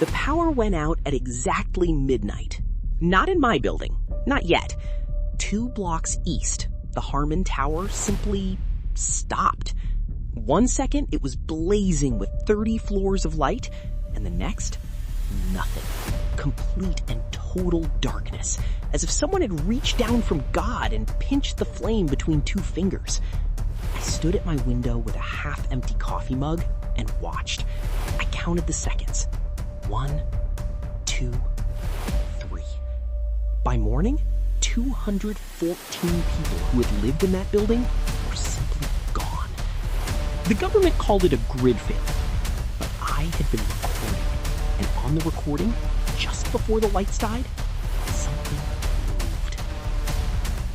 The power went out at exactly midnight. Not in my building. Not yet. 2 blocks east, the Harmon Tower simply stopped. 1 second, it was blazing with 30 floors of light, and the next, nothing. Complete and total darkness, as if someone had reached down from God and pinched the flame between 2 fingers. I stood at my window with a half-empty coffee mug and watched. I counted the seconds. 1, 2, 3. By morning, 214 people who had lived in that building were simply gone. The government called it a grid failure, but I had been recording, and on the recording, just before the lights died, something moved.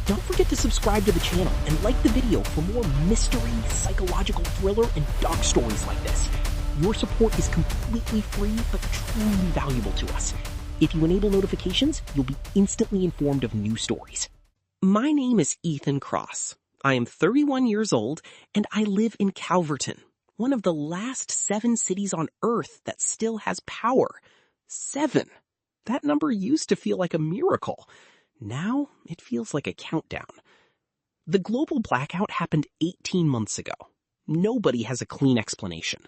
Don't forget to subscribe to the channel and like the video for more mystery, psychological thriller, and dark stories like this. Your support is completely free, but truly valuable to us. If you enable notifications, you'll be instantly informed of new stories. My name is Ethan Cross. I am 31 years old, and I live in Calverton, one of the last 7 cities on Earth that still has power. 7. That number used to feel like a miracle. Now it feels like a countdown. The global blackout happened 18 months ago. Nobody has a clean explanation.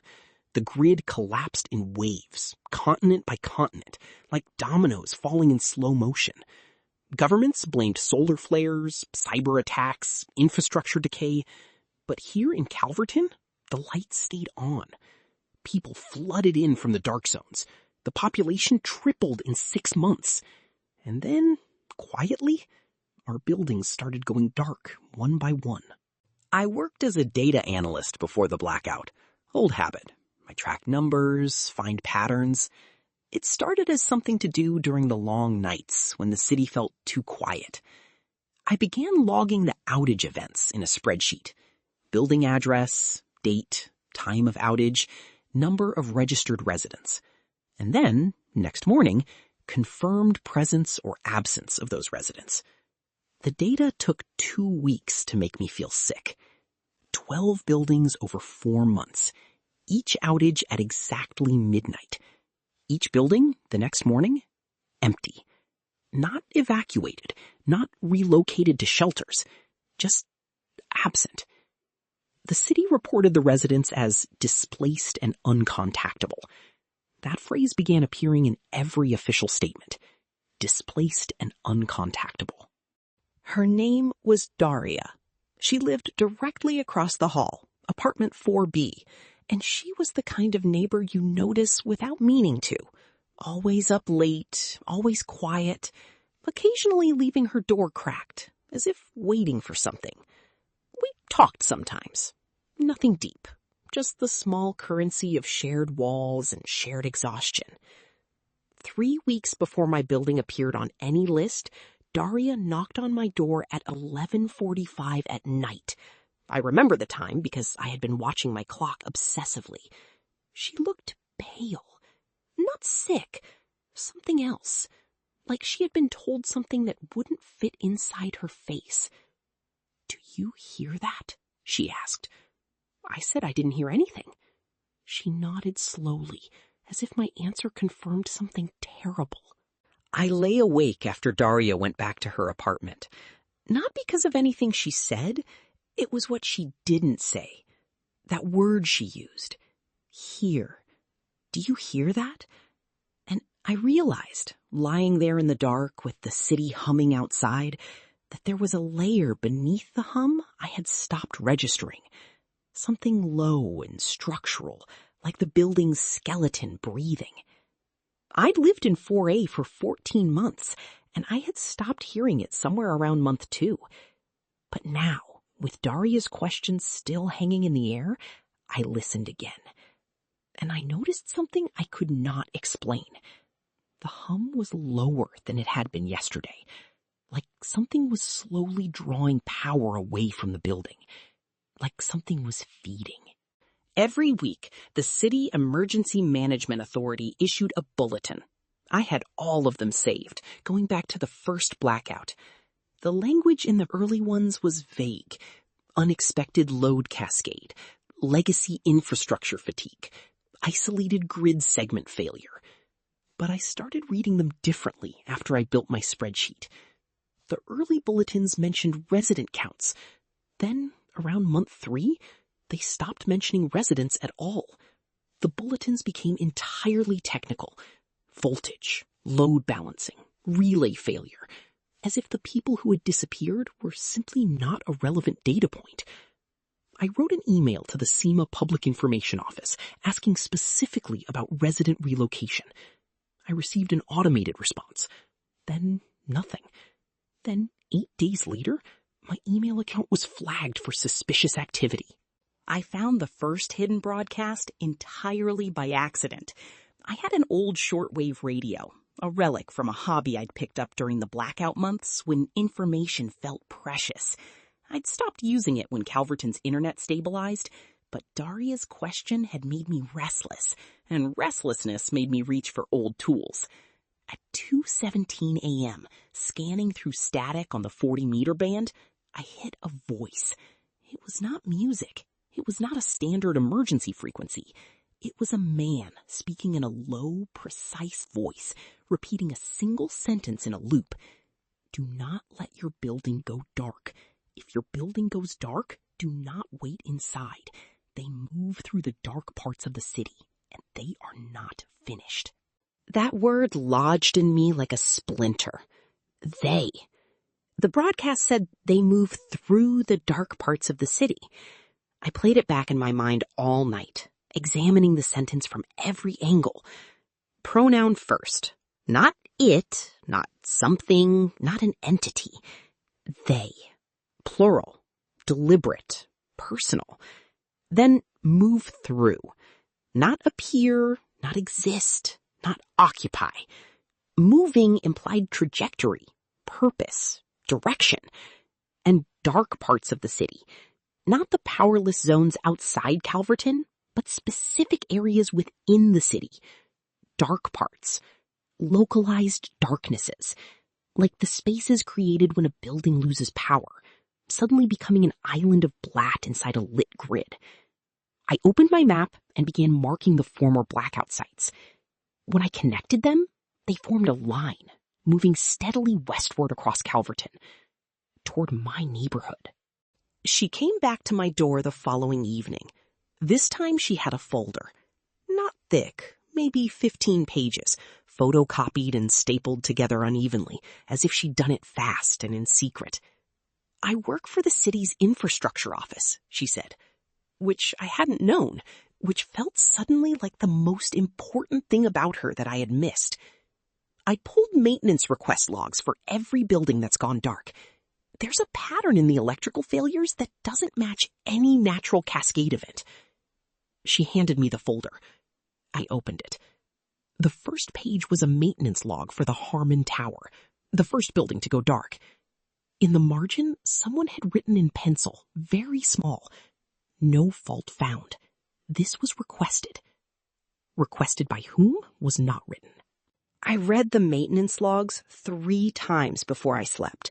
The grid collapsed in waves, continent by continent, like dominoes falling in slow motion. Governments blamed solar flares, cyber attacks, infrastructure decay. But here in Calverton, the lights stayed on. People flooded in from the dark zones. The population tripled in 6 months. And then, quietly, our buildings started going dark one by one. I worked as a data analyst before the blackout. Old habit. I track numbers, find patterns. It started as something to do during the long nights when the city felt too quiet. I began logging the outage events in a spreadsheet. Building address, date, time of outage, number of registered residents. And then, next morning, confirmed presence or absence of those residents. The data took 2 weeks to make me feel sick. 12 buildings over 4 months. Each outage at exactly midnight. Each building, the next morning, empty. Not evacuated, not relocated to shelters, just absent. The city reported the residents as displaced and uncontactable. That phrase began appearing in every official statement. Displaced and uncontactable. Her name was Daria. She lived directly across the hall, apartment 4B, and she was the kind of neighbor you notice without meaning to. Always up late, always quiet, occasionally leaving her door cracked, as if waiting for something. We talked sometimes. Nothing deep, just the small currency of shared walls and shared exhaustion. 3 weeks before my building appeared on any list, Daria knocked on my door at 11:45 at night. I remember the time because I had been watching my clock obsessively. She looked pale. Not sick. Something else. Like she had been told something that wouldn't fit inside her face. "Do you hear that?" she asked. I said I didn't hear anything. She nodded slowly, as if my answer confirmed something terrible. I lay awake after Daria went back to her apartment. Not because of anything she said. It was what she didn't say. That word she used. Hear. Do you hear that? And I realized, lying there in the dark with the city humming outside, that there was a layer beneath the hum I had stopped registering. Something low and structural, like the building's skeleton breathing. I'd lived in 4A for 14 months, and I had stopped hearing it somewhere around month 2. But now, with Daria's questions still hanging in the air, I listened again. And I noticed something I could not explain. The hum was lower than it had been yesterday, like something was slowly drawing power away from the building, like something was feeding. Every week, the City Emergency Management Authority issued a bulletin. I had all of them saved, going back to the first blackout. The language in the early ones was vague. Unexpected load cascade, legacy infrastructure fatigue, isolated grid segment failure. But I started reading them differently after I built my spreadsheet. The early bulletins mentioned resident counts. Then, around month 3, they stopped mentioning residents at all. The bulletins became entirely technical. Voltage, load balancing, relay failure. As if the people who had disappeared were simply not a relevant data point. I wrote an email to the SEMA Public Information Office asking specifically about resident relocation. I received an automated response. Then nothing. Then 8 days later, my email account was flagged for suspicious activity. I found the first hidden broadcast entirely by accident. I had an old shortwave radio, a relic from a hobby I'd picked up during the blackout months when information felt precious. I'd stopped using it when Calverton's internet stabilized, but Daria's question had made me restless, and restlessness made me reach for old tools. At 2:17 a.m., scanning through static on the 40-meter band, I hit a voice. It was not music. It was not a standard emergency frequency. It was a man speaking in a low, precise voice, repeating a single sentence in a loop. Do not let your building go dark. If your building goes dark, do not wait inside. They move through the dark parts of the city, and they are not finished. That word lodged in me like a splinter. They. The broadcast said they move through the dark parts of the city. I played it back in my mind all night, examining the sentence from every angle. Pronoun first. Not it, not something, not an entity. They. Plural. Deliberate. Personal. Then move through. Not appear, not exist, not occupy. Moving implied trajectory, purpose, direction, and dark parts of the city. Not the powerless zones outside Calverton, but specific areas within the city. Dark parts. Localized darknesses. Like the spaces created when a building loses power, suddenly becoming an island of black inside a lit grid. I opened my map and began marking the former blackout sites. When I connected them, they formed a line, moving steadily westward across Calverton, toward my neighborhood. She came back to my door the following evening. This time she had a folder. Not thick, maybe 15 pages, photocopied and stapled together unevenly, as if she'd done it fast and in secret. I work for the city's infrastructure office, she said, which I hadn't known, which felt suddenly like the most important thing about her that I had missed. I pulled maintenance request logs for every building that's gone dark. There's a pattern in the electrical failures that doesn't match any natural cascade event. She handed me the folder. I opened it. The first page was a maintenance log for the Harmon Tower, the first building to go dark. In the margin, someone had written in pencil, very small, "No fault found. This was requested." Requested by whom was not written. I read the maintenance logs 3 times before I slept.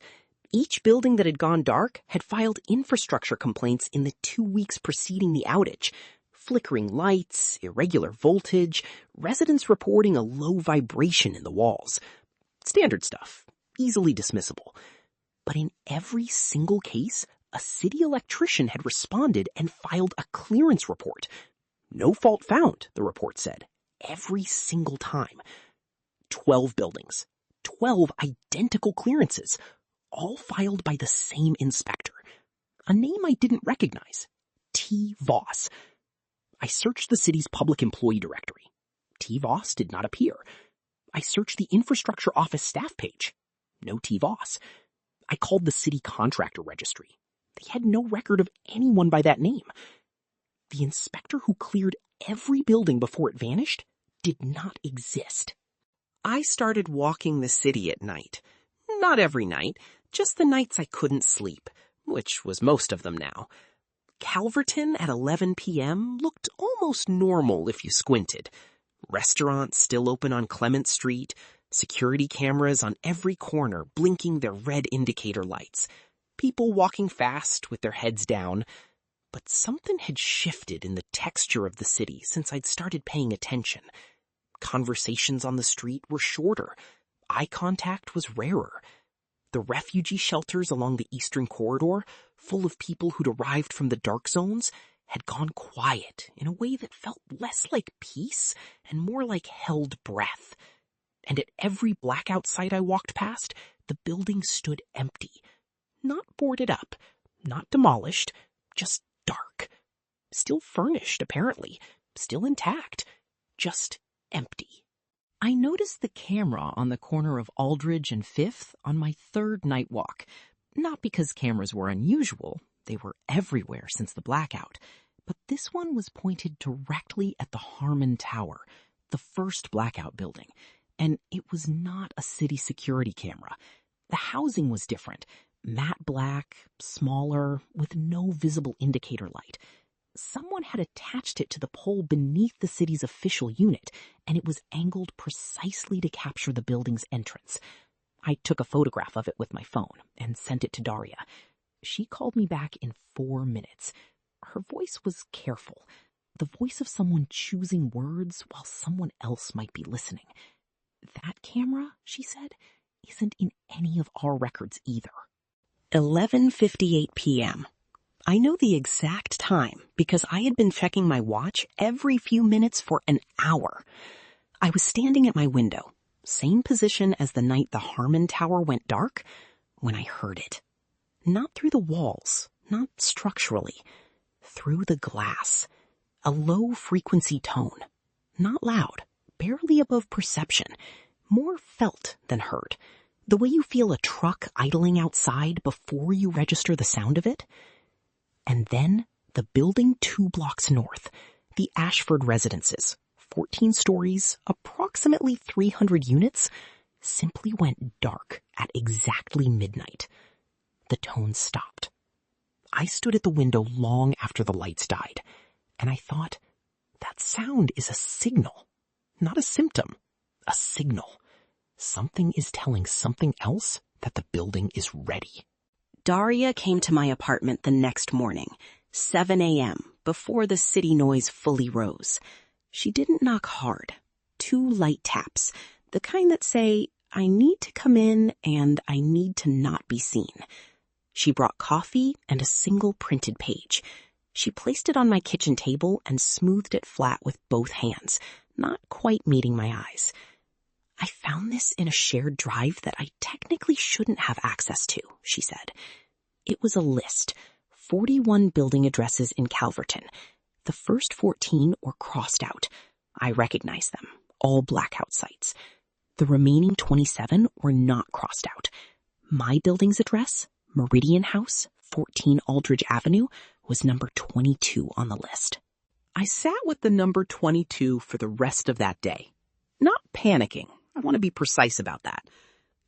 Each building that had gone dark had filed infrastructure complaints in the 2 weeks preceding the outage. Flickering lights, irregular voltage, residents reporting a low vibration in the walls. Standard stuff, easily dismissible. But in every single case, a city electrician had responded and filed a clearance report. No fault found, the report said. Every single time. 12 buildings. 12 identical clearances. All filed by the same inspector. A name I didn't recognize. T. Voss. I searched the city's public employee directory. T. Voss did not appear. I searched the infrastructure office staff page. No T. Voss. I called the city contractor registry. They had no record of anyone by that name. The inspector who cleared every building before it vanished did not exist. I started walking the city at night. Not every night, just the nights I couldn't sleep, which was most of them now. Calverton at 11 p.m. looked almost normal if you squinted. Restaurants still open on Clement Street, security cameras on every corner blinking their red indicator lights, people walking fast with their heads down. But something had shifted in the texture of the city since I'd started paying attention. Conversations on the street were shorter. Eye contact was rarer. The refugee shelters along the eastern corridor, full of people who'd arrived from the dark zones, had gone quiet in a way that felt less like peace and more like held breath. And at every blackout site I walked past, the building stood empty. Not boarded up, not demolished, just dark. Still furnished, apparently. Still intact. Just empty. I noticed the camera on the corner of Aldridge and 5th on my third night walk. Not because cameras were unusual. They were everywhere since the blackout. But this one was pointed directly at the Harmon Tower, the first blackout building. And it was not a city security camera. The housing was different. Matte black, smaller, with no visible indicator light. Someone had attached it to the pole beneath the city's official unit, and it was angled precisely to capture the building's entrance. I took a photograph of it with my phone and sent it to Daria. She called me back in 4 minutes. Her voice was careful, the voice of someone choosing words while someone else might be listening. That camera, she said, isn't in any of our records either. 11:58 p.m. I know the exact time because I had been checking my watch every few minutes for an hour. I was standing at my window, same position as the night the Harmon Tower went dark, when I heard it. Not through the walls, not structurally, through the glass. A low-frequency tone. Not loud, barely above perception, more felt than heard. The way you feel a truck idling outside before you register the sound of it. And then the building 2 blocks north, the Ashford Residences, 14 stories, approximately 300 units, simply went dark at exactly midnight. The tone stopped. I stood at the window long after the lights died, and I thought, that sound is a signal, not a symptom, a signal. Something is telling something else that the building is ready. Daria came to my apartment the next morning, 7 a.m., before the city noise fully rose. She didn't knock hard. 2 light taps, the kind that say, I need to come in and I need to not be seen. She brought coffee and a single printed page. She placed it on my kitchen table and smoothed it flat with both hands, not quite meeting my eyes. I found this in a shared drive that I technically shouldn't have access to, she said. It was a list, 41 building addresses in Calverton. The first 14 were crossed out. I recognized them, all blackout sites. The remaining 27 were not crossed out. My building's address, Meridian House, 14 Aldridge Avenue, was number 22 on the list. I sat with the number 22 for the rest of that day. Not panicking. I want to be precise about that.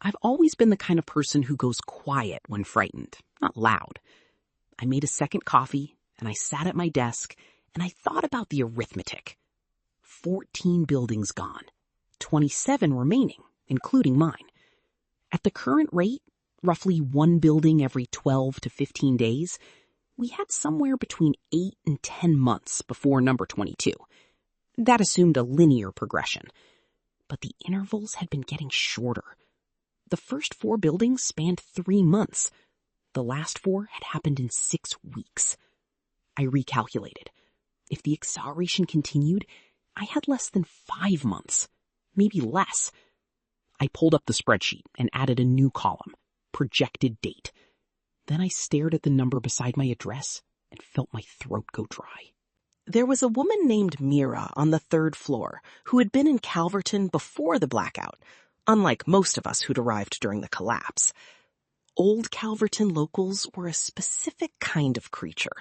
I've always been the kind of person who goes quiet when frightened, not loud. I made a second coffee, and I sat at my desk, and I thought about the arithmetic. 14 buildings gone, 27 remaining, including mine. At the current rate, roughly 1 building every 12 to 15 days, we had somewhere between 8 and 10 months before number 22. That assumed a linear progression. But the intervals had been getting shorter. The first 4 buildings spanned 3 months. The last 4 had happened in 6 weeks. I recalculated. If the acceleration continued, I had less than 5 months, maybe less. I pulled up the spreadsheet and added a new column, projected date. Then I stared at the number beside my address and felt my throat go dry. There was a woman named Mira on the 3rd floor who had been in Calverton before the blackout, unlike most of us who'd arrived during the collapse. Old Calverton locals were a specific kind of creature,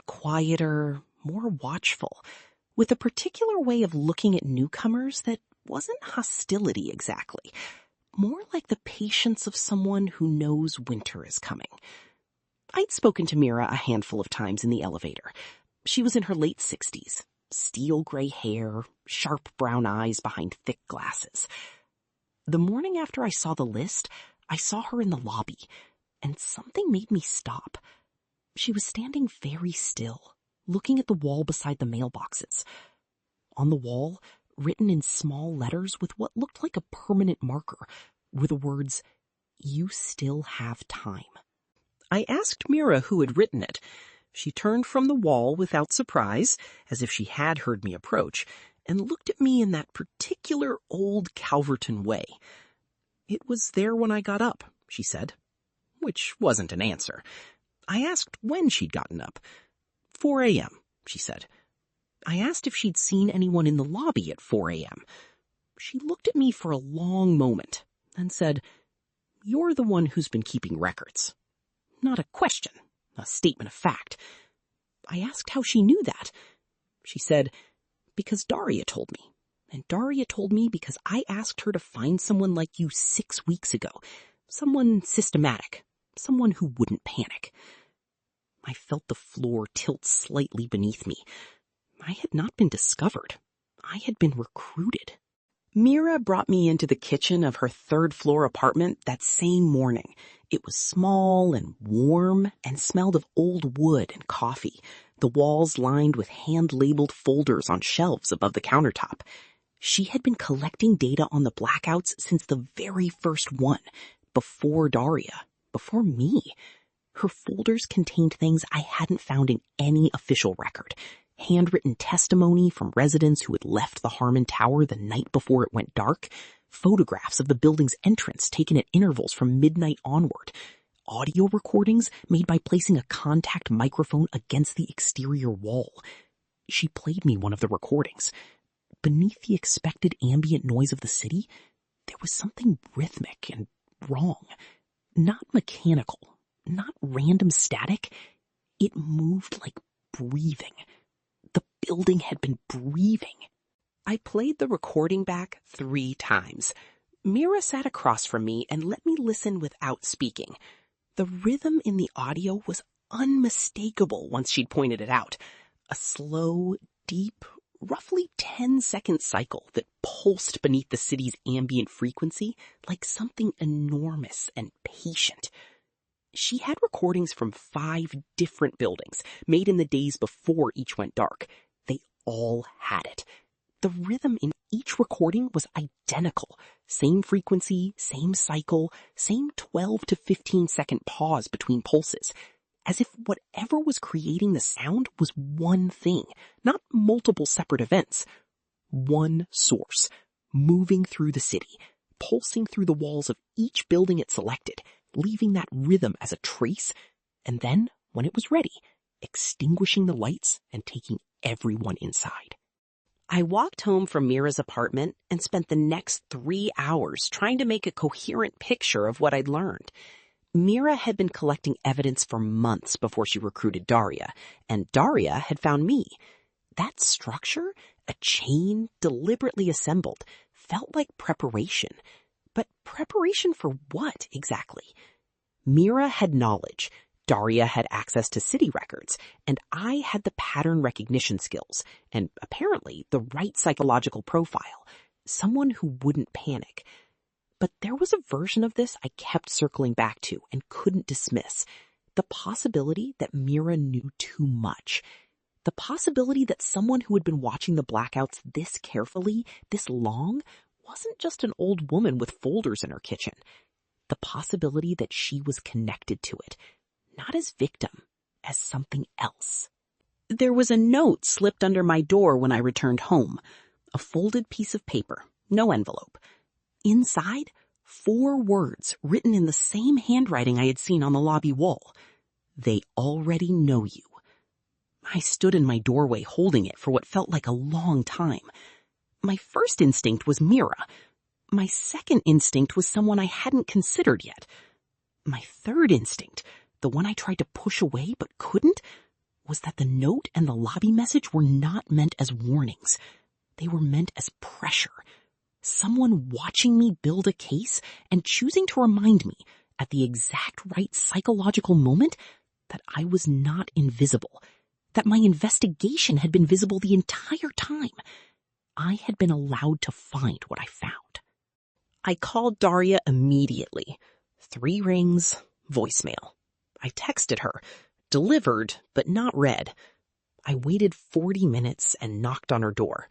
quieter, more watchful, with a particular way of looking at newcomers that wasn't hostility exactly, more like the patience of someone who knows winter is coming. I'd spoken to Mira a handful of times in the elevator. She was in her late 60s, steel gray hair, sharp brown eyes behind thick glasses. The morning after I saw the list, I saw her in the lobby, and something made me stop. She was standing very still, looking at the wall beside the mailboxes. On the wall, Written in small letters with what looked like a permanent marker were the words, "You still have time." I asked Mira who had written it. She turned from the wall without surprise, as if she had heard me approach, and looked at me in that particular old Calverton way. "It was there when I got up," she said, which wasn't an answer. I asked when she'd gotten up. 4 a.m., she said. I asked if she'd seen anyone in the lobby at 4 a.m. She looked at me for a long moment, then said, "You're the one who's been keeping records." Not a question, a statement of fact. I asked how she knew that. She said, "Because Daria told me. And Daria told me because I asked her to find someone like you 6 weeks ago. Someone systematic. Someone who wouldn't panic." I felt the floor tilt slightly beneath me. I had not been discovered. I had been recruited. Mira brought me into the kitchen of her third-floor apartment that same morning. It was small and warm and smelled of old wood and coffee, the walls lined with hand-labeled folders on shelves above the countertop. She had been collecting data on the blackouts since the very first one, before Daria, before me. Her folders contained things I hadn't found in any official record. Handwritten testimony from residents who had left the Harmon Tower the night before it went dark, photographs of the building's entrance taken at intervals from midnight onward, audio recordings made by placing a contact microphone against the exterior wall. She played me one of the recordings. Beneath the expected ambient noise of the city, there was something rhythmic and wrong. Not mechanical, not random static. It moved like breathing. The building had been breathing. I played the recording back 3 times. Mira sat across from me and let me listen without speaking. The rhythm in the audio was unmistakable once she'd pointed it out. A slow, deep, roughly 10-second cycle that pulsed beneath the city's ambient frequency like something enormous and patient. She had recordings from 5 different buildings, made in the days before each went dark. They all had it. The rhythm in each recording was identical. Same frequency, same cycle, same 12 to 15-second pause between pulses. As if whatever was creating the sound was one thing, not multiple separate events. One source, moving through the city, pulsing through the walls of each building it selected, leaving that rhythm as a trace, and then, when it was ready, extinguishing the lights and taking everyone inside. I walked home from Mira's apartment and spent the next 3 hours trying to make a coherent picture of what I'd learned. Mira had been collecting evidence for months before she recruited Daria, and Daria had found me. That structure, a chain deliberately assembled, felt like preparation. But preparation for what, exactly? Mira had knowledge, Daria had access to city records, and I had the pattern recognition skills, and apparently the right psychological profile, someone who wouldn't panic. But there was a version of this I kept circling back to and couldn't dismiss. The possibility that Mira knew too much. The possibility that someone who had been watching the blackouts this carefully, this long, wasn't just an old woman with folders in her kitchen. The possibility that she was connected to it, not as victim, as something else. There was a note slipped under my door when I returned home. A folded piece of paper, no envelope. Inside, 4 words written in the same handwriting I had seen on the lobby wall. "They already know you." I stood in my doorway holding it for what felt like a long time. My first instinct was Mira. My second instinct was someone I hadn't considered yet. My third instinct, the one I tried to push away but couldn't, was that the note and the lobby message were not meant as warnings. They were meant as pressure. Someone watching me build a case and choosing to remind me at the exact right psychological moment that I was not invisible, that my investigation had been visible the entire time. I had been allowed to find what I found. I called Daria immediately. 3 rings, voicemail. I texted her, delivered but not read. I waited 40 minutes and knocked on her door.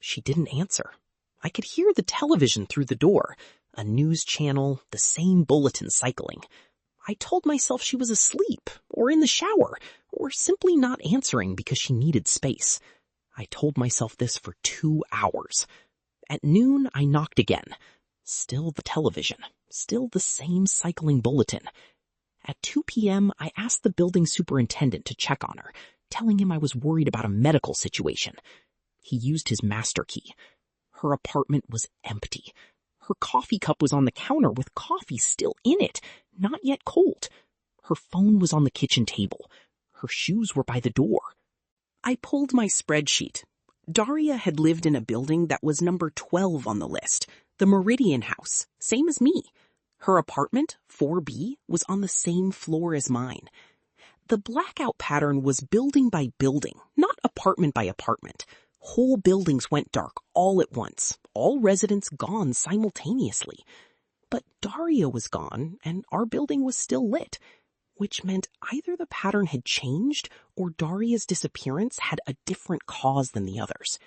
She didn't answer. I could hear the television through the door, a news channel, the same bulletin cycling. I told myself she was asleep, or in the shower, or simply not answering because she needed space. I told myself this for 2 hours. At noon, I knocked again. Still the television, still the same cycling bulletin. At 2 p.m., I asked the building superintendent to check on her, telling him I was worried about a medical situation. He used his master key. Her apartment was empty. Her coffee cup was on the counter with coffee still in it, not yet cold. Her phone was on the kitchen table. Her shoes were by the door. I pulled my spreadsheet. Daria had lived in a building that was number 12 on the list, the Meridian House, same as me. Her apartment, 4B, was on the same floor as mine. The blackout pattern was building by building, not apartment by apartment. Whole buildings went dark all at once, all residents gone simultaneously. But Daria was gone, and our building was still lit, which meant either the pattern had changed or Daria's disappearance had a different cause than the others.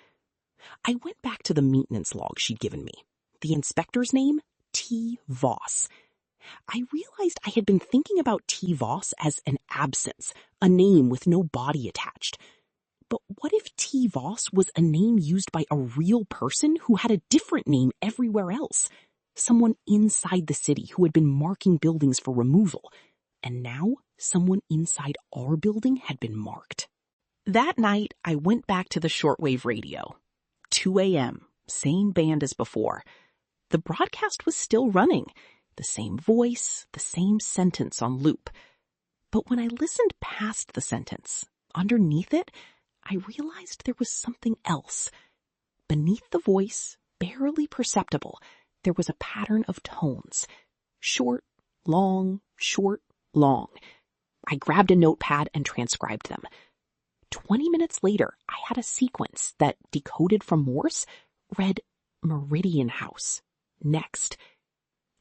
I went back to the maintenance log she'd given me. The inspector's name? T. Voss. I realized I had been thinking about T. Voss as an absence, a name with no body attached. But what if T. Voss was a name used by a real person who had a different name everywhere else? Someone inside the city who had been marking buildings for removal. And now someone inside our building had been marked. That night, I went back to the shortwave radio. 2 a.m., same band as before. The broadcast was still running. The same voice, the same sentence on loop. But when I listened past the sentence, underneath it, I realized there was something else. Beneath the voice, barely perceptible, there was a pattern of tones. Short, long, short, long. I grabbed a notepad and transcribed them. 20 minutes later, I had a sequence that, decoded from Morse, read Meridian House. Next.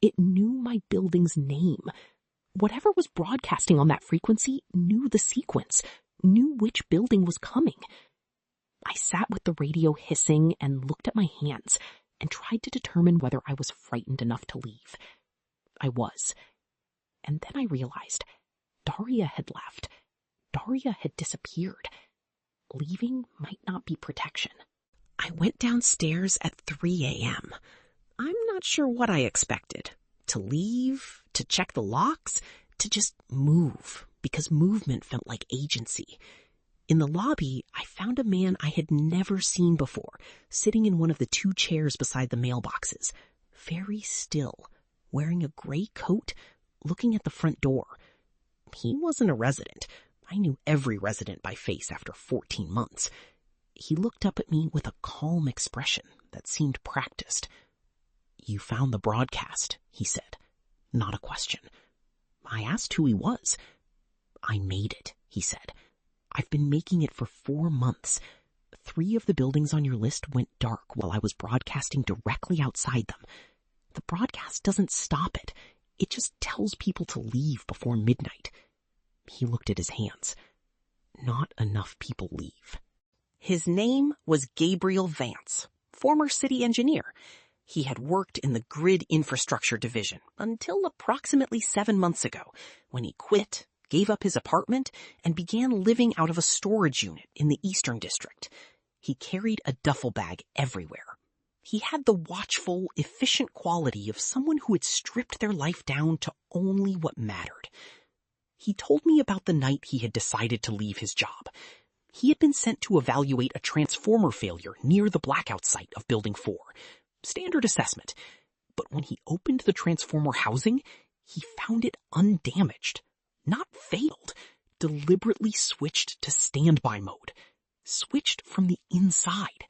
It knew my building's name. Whatever was broadcasting on that frequency knew the sequence, knew which building was coming. I sat with the radio hissing and looked at my hands and tried to determine whether I was frightened enough to leave. I was. And then I realized Daria had left. Daria had disappeared. Leaving might not be protection. I went downstairs at 3 a.m. I'm not sure what I expected. To leave, to check the locks, to just move, because movement felt like agency. In the lobby, I found a man I had never seen before, sitting in one of the 2 chairs beside the mailboxes, very still, wearing a gray coat, looking at the front door. He wasn't a resident. I knew every resident by face after 14 months. He looked up at me with a calm expression that seemed practiced. "You found the broadcast," he said. Not a question. I asked who he was. "I made it," he said. "I've been making it for 4 months. 3 of the buildings on your list went dark while I was broadcasting directly outside them. The broadcast doesn't stop it. It just tells people to leave before midnight." He looked at his hands. Not enough people leave. His name was Gabriel Vance, former city engineer. He had worked in the grid infrastructure division until approximately 7 months ago, when he quit, gave up his apartment, and began living out of a storage unit in the Eastern District. He carried a duffel bag everywhere. He had the watchful, efficient quality of someone who had stripped their life down to only what mattered. He told me about the night he had decided to leave his job. He had been sent to evaluate a transformer failure near the blackout site of Building 4. Standard assessment. But when he opened the transformer housing, he found it undamaged. Not failed. Deliberately switched to standby mode. Switched from the inside.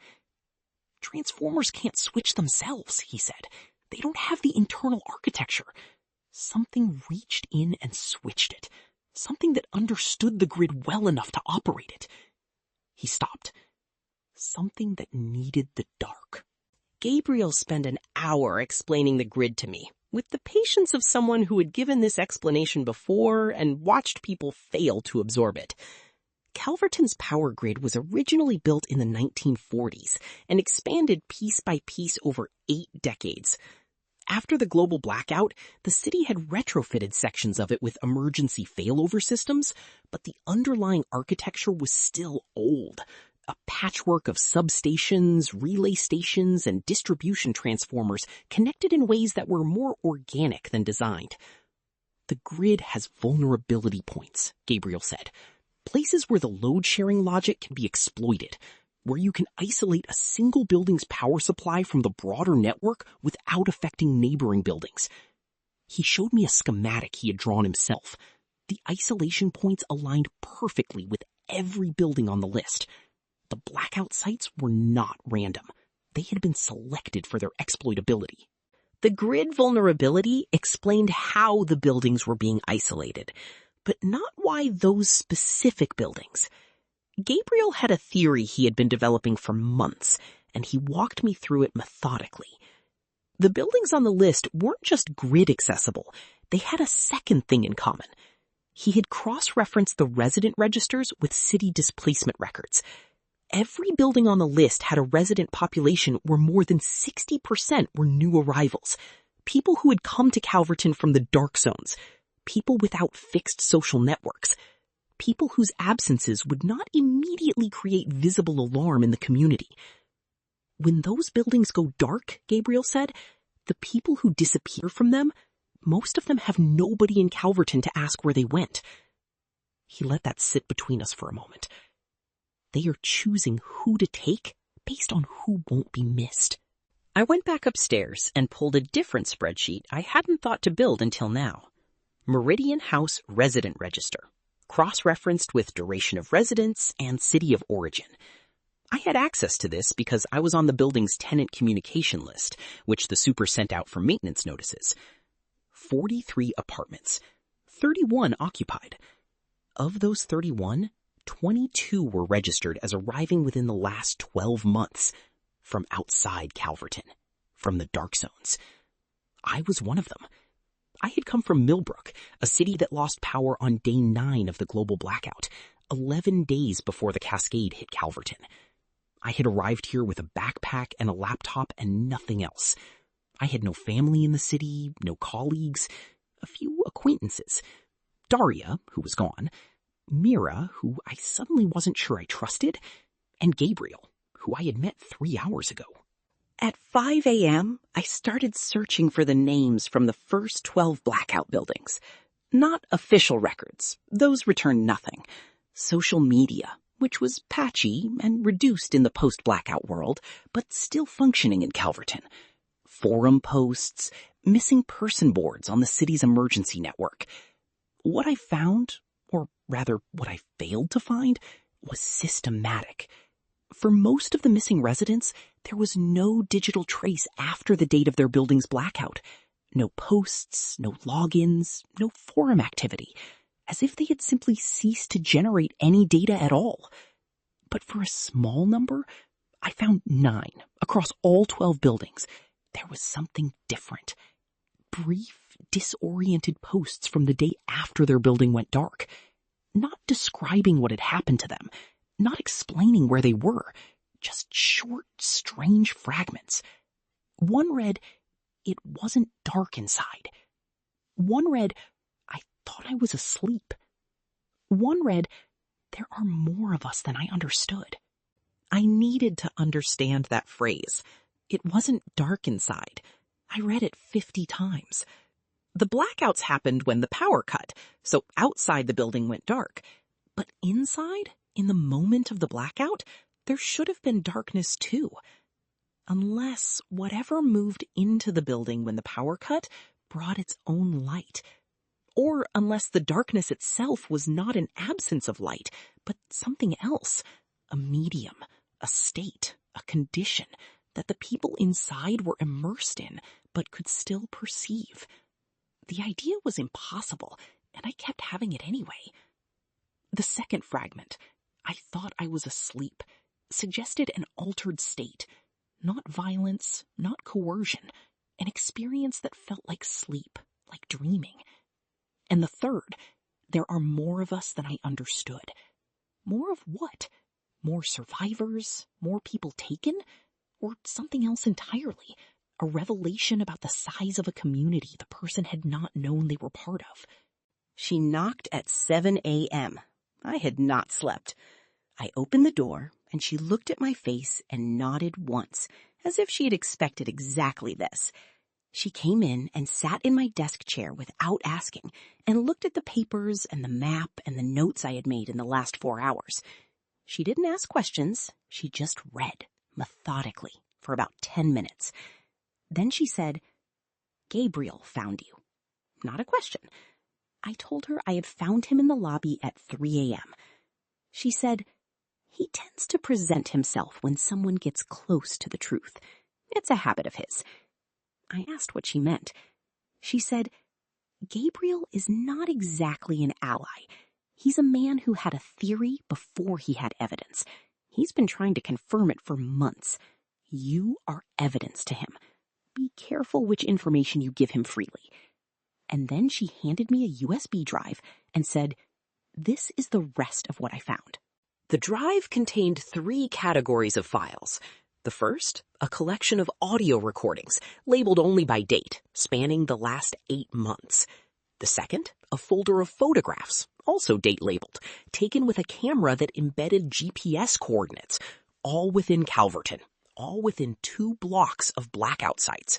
Transformers can't switch themselves, he said. They don't have the internal architecture. Something reached in and switched it. Something that understood the grid well enough to operate it. He stopped. Something that needed the dark. Gabriel spent an hour explaining the grid to me, with the patience of someone who had given this explanation before and watched people fail to absorb it. Calverton's power grid was originally built in the 1940s and expanded piece by piece over 8 decades. After the global blackout, the city had retrofitted sections of it with emergency failover systems, but the underlying architecture was still old. A patchwork of substations, relay stations, and distribution transformers connected in ways that were more organic than designed. The grid has vulnerability points, Gabriel said. Places where the load-sharing logic can be exploited, where you can isolate a single building's power supply from the broader network without affecting neighboring buildings. He showed me a schematic he had drawn himself. The isolation points aligned perfectly with every building on the list. The blackout sites were not random. They had been selected for their exploitability. The grid vulnerability explained how the buildings were being isolated, but not why those specific buildings. Gabriel had a theory he had been developing for months, and he walked me through it methodically. The buildings on the list weren't just grid accessible. They had a second thing in common. He had cross-referenced the resident registers with city displacement records. Every building on the list had a resident population where more than 60% were new arrivals, people who had come to Calverton from the dark zones, people without fixed social networks, people whose absences would not immediately create visible alarm in the community. When those buildings go dark, Gabriel said, the people who disappear from them, most of them have nobody in Calverton to ask where they went. He let that sit between us for a moment. They are choosing who to take based on who won't be missed. I went back upstairs and pulled a different spreadsheet I hadn't thought to build until now. Meridian House Resident Register, cross-referenced with duration of residence and city of origin. I had access to this because I was on the building's tenant communication list, which the super sent out for maintenance notices. 43 apartments, 31 occupied. Of those 31, 22 were registered as arriving within the last 12 months from outside Calverton, from the dark zones. I was one of them. I had come from Millbrook, a city that lost power on day 9 of the global blackout, 11 days before the cascade hit Calverton. I had arrived here with a backpack and a laptop and nothing else. I had no family in the city, no colleagues, a few acquaintances. Daria, who was gone, Mira, who I suddenly wasn't sure I trusted, and Gabriel, who I had met 3 hours ago. At 5 a.m., I started searching for the names from the first 12 blackout buildings. Not official records. Those returned nothing. Social media, which was patchy and reduced in the post-blackout world, but still functioning in Calverton. Forum posts, missing person boards on the city's emergency network. What I found, or rather what I failed to find, was systematic. For most of the missing residents, there was no digital trace after the date of their building's blackout. No posts, no logins, no forum activity, as if they had simply ceased to generate any data at all. But for a small number, I found 9 across all 12 buildings. There was something different. Brief, disoriented posts from the day after their building went dark. Not describing what had happened to them, not explaining where they were, just short, strange fragments. One read, "It wasn't dark inside." One read, "I thought I was asleep." One read, "There are more of us than I understood." I needed to understand that phrase. It wasn't dark inside. I read it 50 times. The blackouts happened when the power cut, so outside the building went dark. But inside, in the moment of the blackout, there should have been darkness too. Unless whatever moved into the building when the power cut brought its own light. Or unless the darkness itself was not an absence of light, but something else. A medium, a state, a condition that the people inside were immersed in, but could still perceive. The idea was impossible, and I kept having it anyway. The second fragment, "I thought I was asleep," suggested an altered state. Not violence, not coercion. An experience that felt like sleep, like dreaming. And the third, "There are more of us than I understood." More of what? More survivors? More people taken? Or something else entirely? A revelation about the size of a community the person had not known they were part of. She knocked at 7 a.m. I had not slept. I opened the door, and she looked at my face and nodded once, as if she had expected exactly this. She came in and sat in my desk chair without asking, and looked at the papers and the map and the notes I had made in the last 4 hours. She didn't ask questions. She just read, methodically, for about 10 minutes. Then she said, "Gabriel found you." Not a question. I told her I had found him in the lobby at 3 a.m. She said, "He tends to present himself when someone gets close to the truth. It's a habit of his." I asked what she meant. She said, "Gabriel is not exactly an ally. He's a man who had a theory before he had evidence. He's been trying to confirm it for months. You are evidence to him. Be careful which information you give him freely." And then she handed me a USB drive and said, "This is the rest of what I found." The drive contained 3 categories of files. The first, a collection of audio recordings, labeled only by date, spanning the last 8 months. The second, a folder of photographs, also date-labeled, taken with a camera that embedded GPS coordinates, all within Calverton, all within 2 blocks of blackout sites.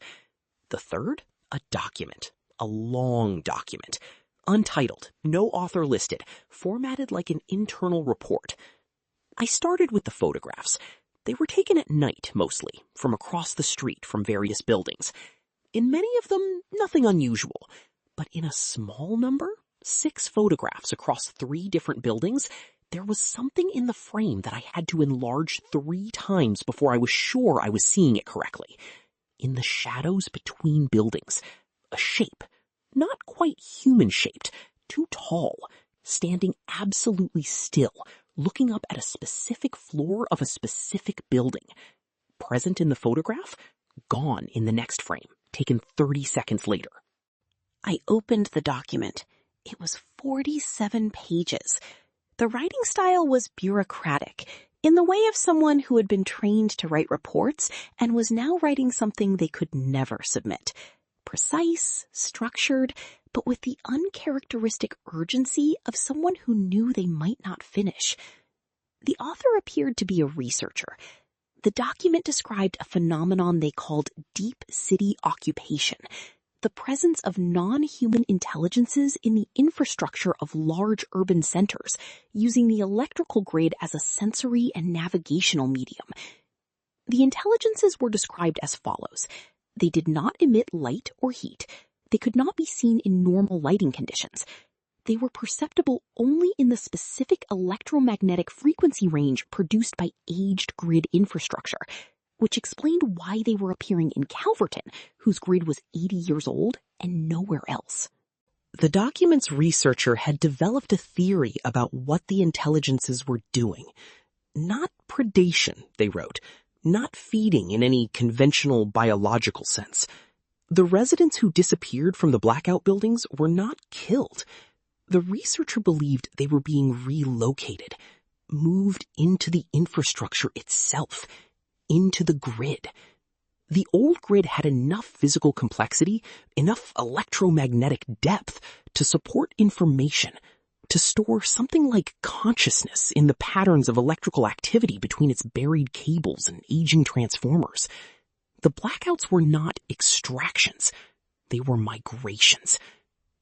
The third, a document, a long document, untitled, no author listed, formatted like an internal report. I started with the photographs. They were taken at night, mostly, from across the street from various buildings. In many of them, nothing unusual. But in a small number, 6 photographs across 3 different buildings, there was something in the frame that I had to enlarge 3 times before I was sure I was seeing it correctly. In the shadows between buildings, a shape, not quite human-shaped, too tall, standing absolutely still, looking up at a specific floor of a specific building. Present in the photograph, gone in the next frame, taken 30 seconds later. I opened the document. It was 47 pages. The writing style was bureaucratic, in the way of someone who had been trained to write reports and was now writing something they could never submit. Precise, structured, but with the uncharacteristic urgency of someone who knew they might not finish. The author appeared to be a researcher. The document described a phenomenon they called deep city occupation, the presence of non-human intelligences in the infrastructure of large urban centers, using the electrical grid as a sensory and navigational medium. The intelligences were described as follows. They did not emit light or heat. They could not be seen in normal lighting conditions. They were perceptible only in the specific electromagnetic frequency range produced by aged grid infrastructure, which explained why they were appearing in Calverton, whose grid was 80 years old, and nowhere else. The document's researcher had developed a theory about what the intelligences were doing. Not predation, they wrote. Not feeding in any conventional biological sense. The residents who disappeared from the blackout buildings were not killed. The researcher believed they were being relocated, moved into the infrastructure itself, into the grid. The old grid had enough physical complexity, enough electromagnetic depth to support information, to store something like consciousness in the patterns of electrical activity between its buried cables and aging transformers. The blackouts were not extractions. They were migrations.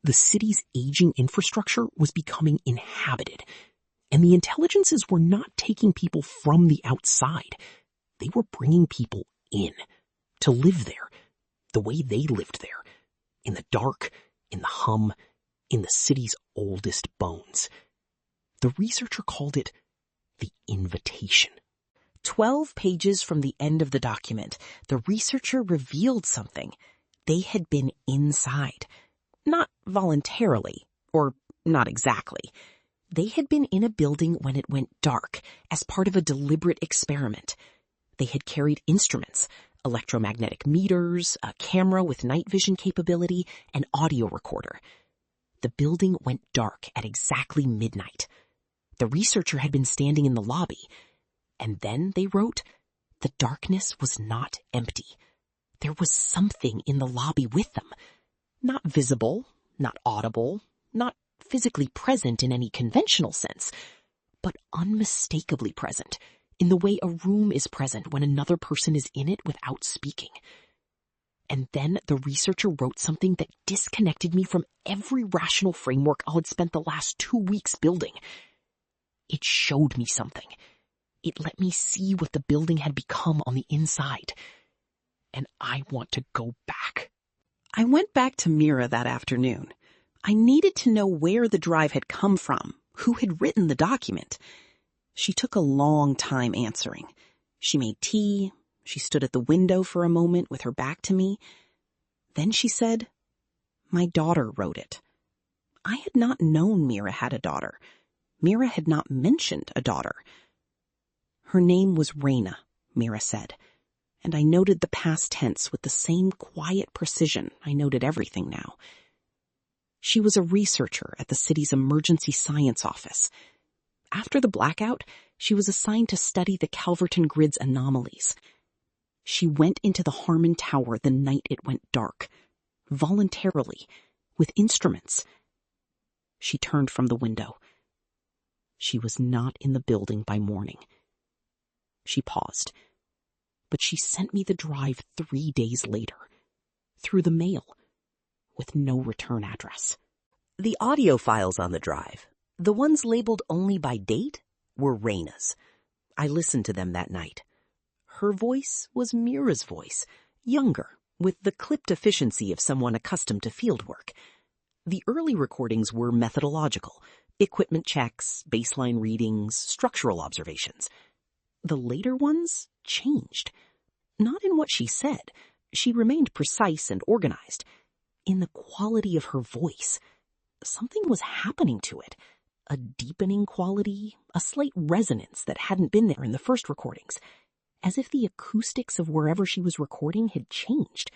The city's aging infrastructure was becoming inhabited, and the intelligences were not taking people from the outside. They were bringing people in, to live there, the way they lived there, in the dark, in the hum, in the city's oldest bones. The researcher called it the invitation. 12 pages from the end of the document, the researcher revealed something. They had been inside. Not voluntarily, or not exactly. They had been in a building when it went dark, as part of a deliberate experiment. They had carried instruments, electromagnetic meters, a camera with night vision capability, an audio recorder. The building went dark at exactly midnight. The researcher had been standing in the lobby. And then they wrote, the darkness was not empty. There was something in the lobby with them. Not visible, not audible, not physically present in any conventional sense, but unmistakably present in the way a room is present when another person is in it without speaking. And then the researcher wrote something that disconnected me from every rational framework I had spent the last 2 weeks building. It showed me something. It let me see what the building had become on the inside. And I want to go back. I went back to Mira that afternoon. I needed to know where the drive had come from, who had written the document. She took a long time answering. She made tea. She stood at the window for a moment with her back to me. Then she said, my daughter wrote it. I had not known Mira had a daughter. Mira had not mentioned a daughter. Her name was Raina, Mira said, and I noted the past tense with the same quiet precision I noted everything now. She was a researcher at the city's emergency science office. After the blackout, she was assigned to study the Calverton grid's anomalies. She went into the Harmon Tower the night it went dark, voluntarily, with instruments. She turned from the window. She was not in the building by morning. She paused, but she sent me the drive 3 days later, through the mail, with no return address. The audio files on the drive, the ones labeled only by date, were Raina's. I listened to them that night. Her voice was Mira's voice, younger, with the clipped efficiency of someone accustomed to fieldwork. The early recordings were methodological, equipment checks, baseline readings, structural observations. The later ones changed. Not in what she said. She remained precise and organized. In the quality of her voice. Something was happening to it. A deepening quality, a slight resonance that hadn't been there in the first recordings. As if the acoustics of wherever she was recording had changed,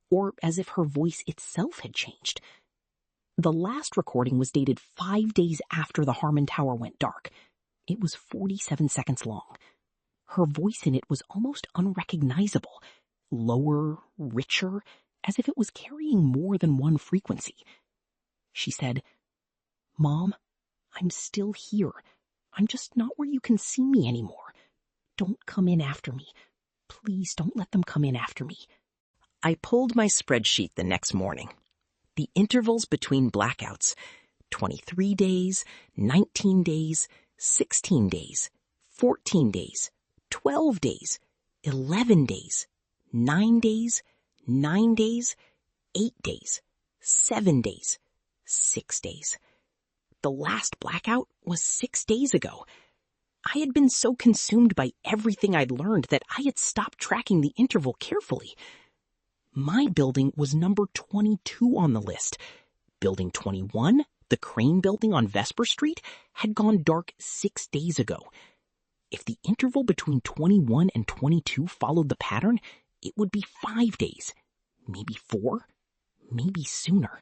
or as if her voice itself had changed. The last recording was dated 5 days after the Harmon Tower went dark. It was 47 seconds long. Her voice in it was almost unrecognizable, lower, richer, as if it was carrying more than one frequency. She said, Mom, I'm still here. I'm just not where you can see me anymore. Don't come in after me. Please don't let them come in after me. I pulled my spreadsheet the next morning. The intervals between blackouts, 23 days, 19 days, 16 days, 14 days, 12 days, 11 days, 9 days, 9 days, 8 days, 7 days, 6 days. The last blackout was 6 days ago. I had been so consumed by everything I'd learned that I had stopped tracking the interval carefully. My building was number 22 on the list. Building 21, the Crane building on Vesper Street, had gone dark 6 days ago. If the interval between 21 and 22 followed the pattern, it would be 5 days, maybe 4, maybe sooner.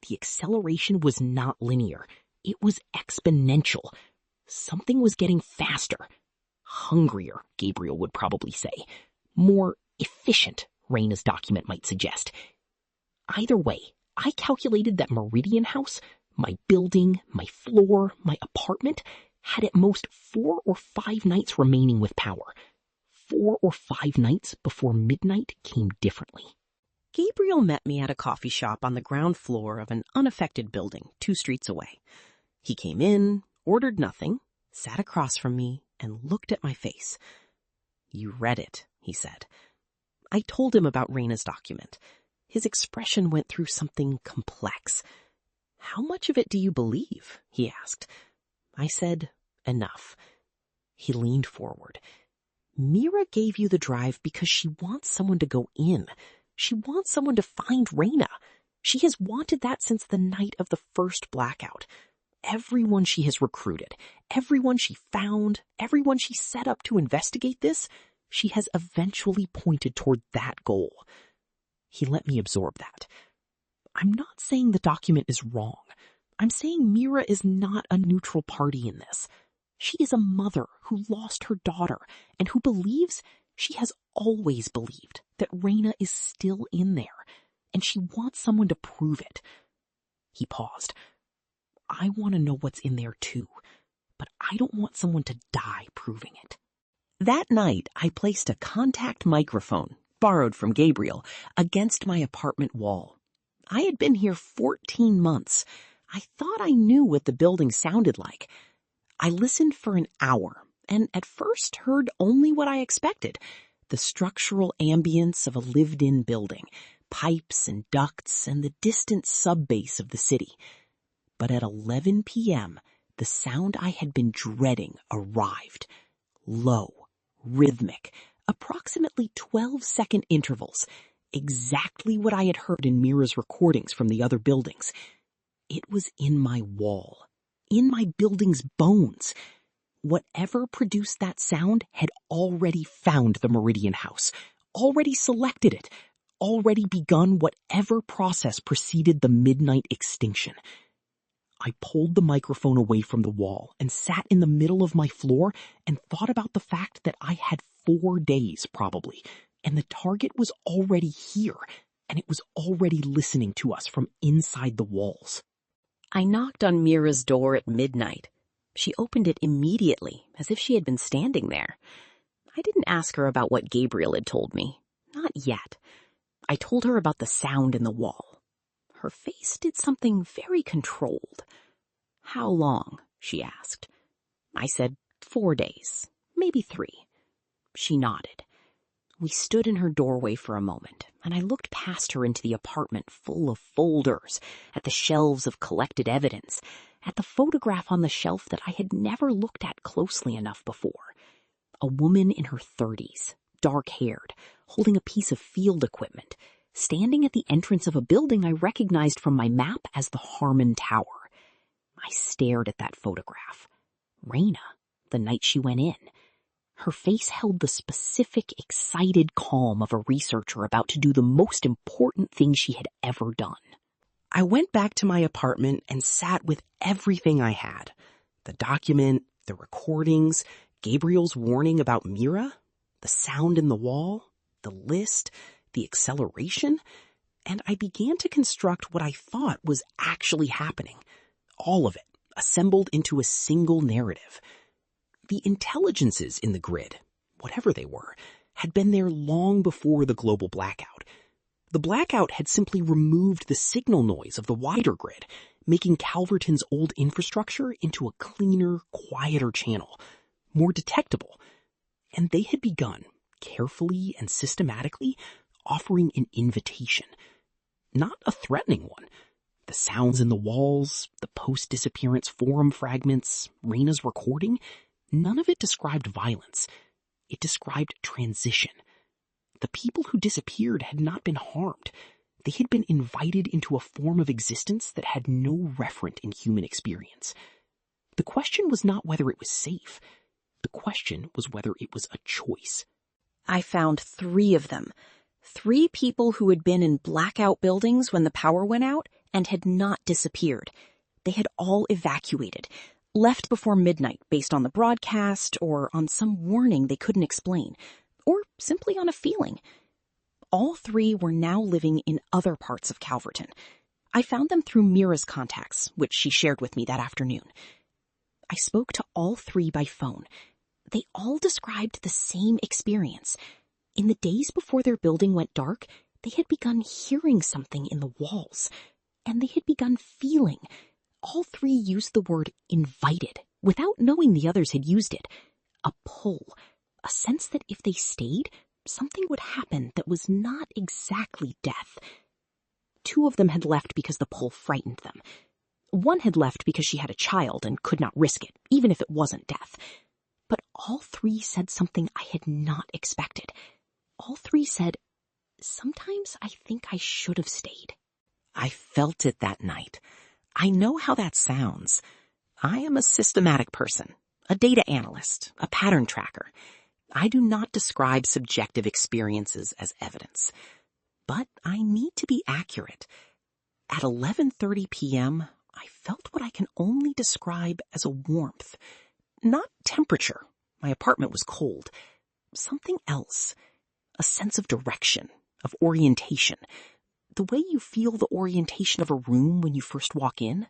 The acceleration was not linear. It was exponential. Something was getting faster. Hungrier, Gabriel would probably say. More efficient, Raina's document might suggest. Either way, I calculated that Meridian House, my building, my floor, my apartment, had at most 4 or 5 nights remaining with power. 4 or 5 nights before midnight came differently. Gabriel met me at a coffee shop on the ground floor of an unaffected building 2 streets away. He came in, ordered nothing, sat across from me, and looked at my face. You read it, he said. I told him about Raina's document. His expression went through something complex. How much of it do you believe? He asked. I said, enough. He leaned forward. Mira gave you the drive because she wants someone to go in. She wants someone to find Raina. She has wanted that since the night of the first blackout. Everyone she has recruited, everyone she found, everyone she set up to investigate this, she has eventually pointed toward that goal. He let me absorb that. I'm not saying the document is wrong. I'm saying Mira is not a neutral party in this. She is a mother who lost her daughter and who believes, she has always believed, that Raina is still in there, and she wants someone to prove it. He paused. I want to know what's in there too, but I don't want someone to die proving it. That night, I placed a contact microphone, borrowed from Gabriel, against my apartment wall. I had been here 14 months. I thought I knew what the building sounded like. I listened for an hour, and at first heard only what I expected, the structural ambience of a lived-in building, pipes and ducts, and the distant sub-bass of the city. But at 11 p.m., the sound I had been dreading arrived. Low, rhythmic, approximately 12-second intervals, exactly what I had heard in Mira's recordings from the other buildings. It was in my wall, in my building's bones. Whatever produced that sound had already found the Meridian House, already selected it, already begun whatever process preceded the midnight extinction. I pulled the microphone away from the wall and sat in the middle of my floor and thought about the fact that I had 4 days, probably, and the target was already here, and it was already listening to us from inside the walls. I knocked on Mira's door at midnight. She opened it immediately, as if she had been standing there. I didn't ask her about what Gabriel had told me. Not yet. I told her about the sound in the wall. Her face did something very controlled. How long? She asked. I said 4 days, maybe 3. She nodded. We stood in her doorway for a moment, and I looked past her into the apartment full of folders, at the shelves of collected evidence, at the photograph on the shelf that I had never looked at closely enough before. A woman in her 30s, dark-haired, holding a piece of field equipment, standing at the entrance of a building I recognized from my map as the Harmon Tower. I stared at that photograph. Raina, the night she went in. Her face held the specific, excited calm of a researcher about to do the most important thing she had ever done. I went back to my apartment and sat with everything I had. The document, the recordings, Gabriel's warning about Mira, the sound in the wall, the list, the acceleration, and I began to construct what I thought was actually happening. All of it, assembled into a single narrative. The intelligences in the grid, whatever they were, had been there long before the global blackout. The blackout had simply removed the signal noise of the wider grid, making Calverton's old infrastructure into a cleaner, quieter channel, more detectable. And they had begun, carefully and systematically, offering an invitation. Not a threatening one. The sounds in the walls, the post-disappearance forum fragments, Raina's recording, none of it described violence. It described transition. The people who disappeared had not been harmed. They had been invited into a form of existence that had no referent in human experience. The question was not whether it was safe. The question was whether it was a choice. I found 3 of them. 3 people who had been in blackout buildings when the power went out and had not disappeared. They had all evacuated, left before midnight based on the broadcast or on some warning they couldn't explain, or simply on a feeling. All 3 were now living in other parts of Calverton. I found them through Mira's contacts, which she shared with me that afternoon. I spoke to all 3 by phone. They all described the same experience. In the days before their building went dark, they had begun hearing something in the walls, and they had begun feeling. All 3 used the word invited, without knowing the others had used it. A pull, a sense that if they stayed, something would happen that was not exactly death. 2 of them had left because the pull frightened them. One had left because she had a child and could not risk it, even if it wasn't death. But all 3 said something I had not expected. All 3 said, sometimes I think I should have stayed. I felt it that night. I know how that sounds. I am a systematic person, a data analyst, a pattern tracker. I do not describe subjective experiences as evidence. But I need to be accurate. At 11:30 p.m., I felt what I can only describe as a warmth. Not temperature. My apartment was cold. Something else. A sense of direction, of orientation. The way you feel the orientation of a room when you first walk in.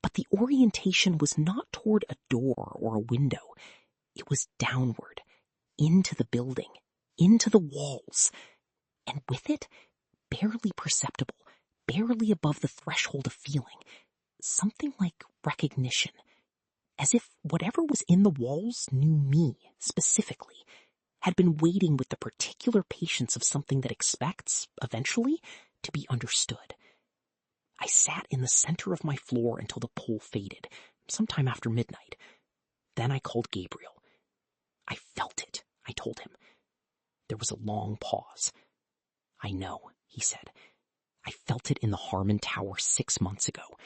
But the orientation was not toward a door or a window. It was downward, into the building, into the walls. And with it, barely perceptible, barely above the threshold of feeling, something like recognition. As if whatever was in the walls knew me, specifically, had been waiting with the particular patience of something that expects, eventually, to be understood. I sat in the center of my floor until the pole faded, sometime after midnight. Then I called Gabriel. I felt it, I told him. There was a long pause. I know, he said. I felt it in the Harmon Tower 6 months ago.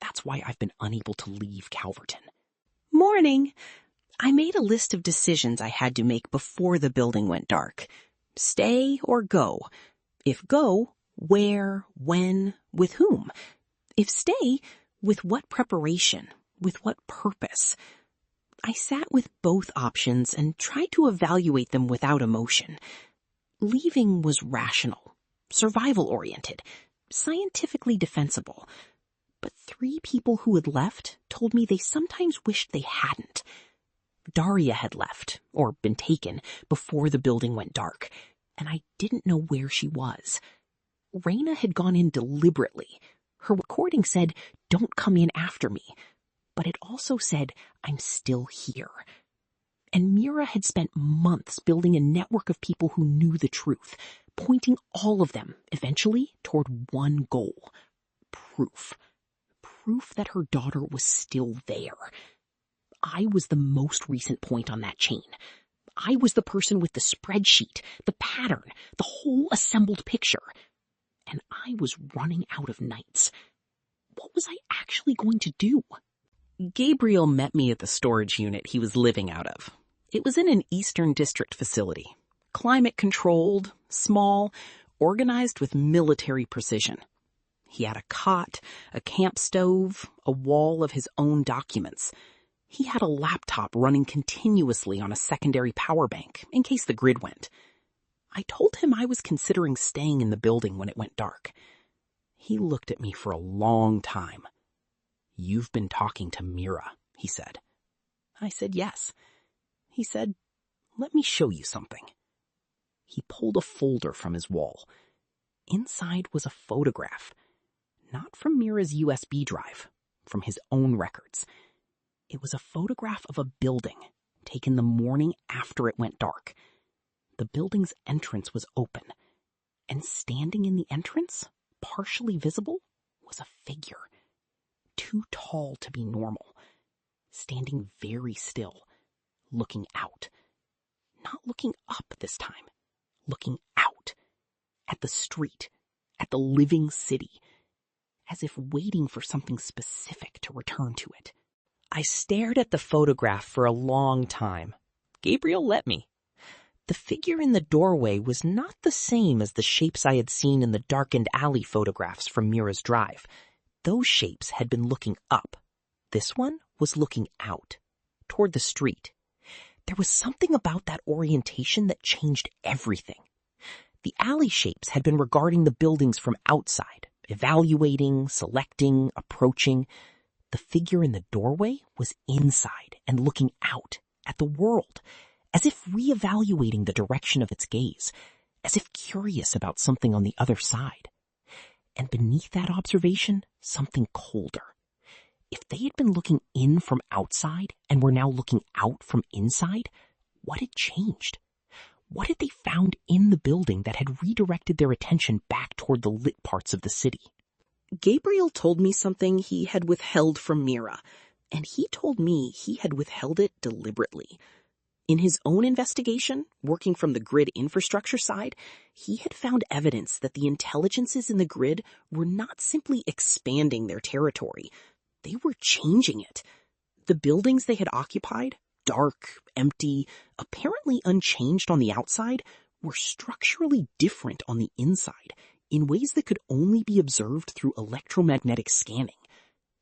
That's why I've been unable to leave Calverton. Morning. I made a list of decisions I had to make before the building went dark. Stay or go. If go, where, when, with whom? If stay, with what preparation, with what purpose? I sat with both options and tried to evaluate them without emotion. Leaving was rational, survival-oriented, scientifically defensible. But 3 people who had left told me they sometimes wished they hadn't. Daria had left, or been taken, before the building went dark, and I didn't know where she was. Raina had gone in deliberately. Her recording said, "Don't come in after me." But it also said, "I'm still here." And Mira had spent months building a network of people who knew the truth, pointing all of them, eventually, toward one goal. Proof. Proof that her daughter was still there. I was the most recent point on that chain. I was the person with the spreadsheet, the pattern, the whole assembled picture. And I was running out of nights. What was I actually going to do? Gabriel met me at the storage unit he was living out of. It was in an Eastern District facility. Climate-controlled, small, organized with military precision. He had a cot, a camp stove, a wall of his own documents. He had a laptop running continuously on a secondary power bank in case the grid went. I told him I was considering staying in the building when it went dark. He looked at me for a long time. "You've been talking to Mira," he said. I said yes. He said, "Let me show you something." He pulled a folder from his wall. Inside was a photograph. Not from Mira's USB drive, from his own records. It was a photograph of a building, taken the morning after it went dark. The building's entrance was open, and standing in the entrance, partially visible, was a figure. Too tall to be normal, standing very still, looking out. Not looking up this time, looking out, at the street, at the living city, as if waiting for something specific to return to it. I stared at the photograph for a long time. Gabriel let me. The figure in the doorway was not the same as the shapes I had seen in the darkened alley photographs from Mira's drive. Those shapes had been looking up. This one was looking out, toward the street. There was something about that orientation that changed everything. The alley shapes had been regarding the buildings from outside, evaluating, selecting, approaching. The figure in the doorway was inside and looking out at the world, as if reevaluating the direction of its gaze, as if curious about something on the other side. And beneath that observation, something colder. If they had been looking in from outside and were now looking out from inside, what had changed? What had they found in the building that had redirected their attention back toward the lit parts of the city? Gabriel told me something he had withheld from Mira, and he told me he had withheld it deliberately. In his own investigation, working from the grid infrastructure side, he had found evidence that the intelligences in the grid were not simply expanding their territory. They were changing it. The buildings they had occupied, dark, empty, apparently unchanged on the outside, were structurally different on the inside, in ways that could only be observed through electromagnetic scanning.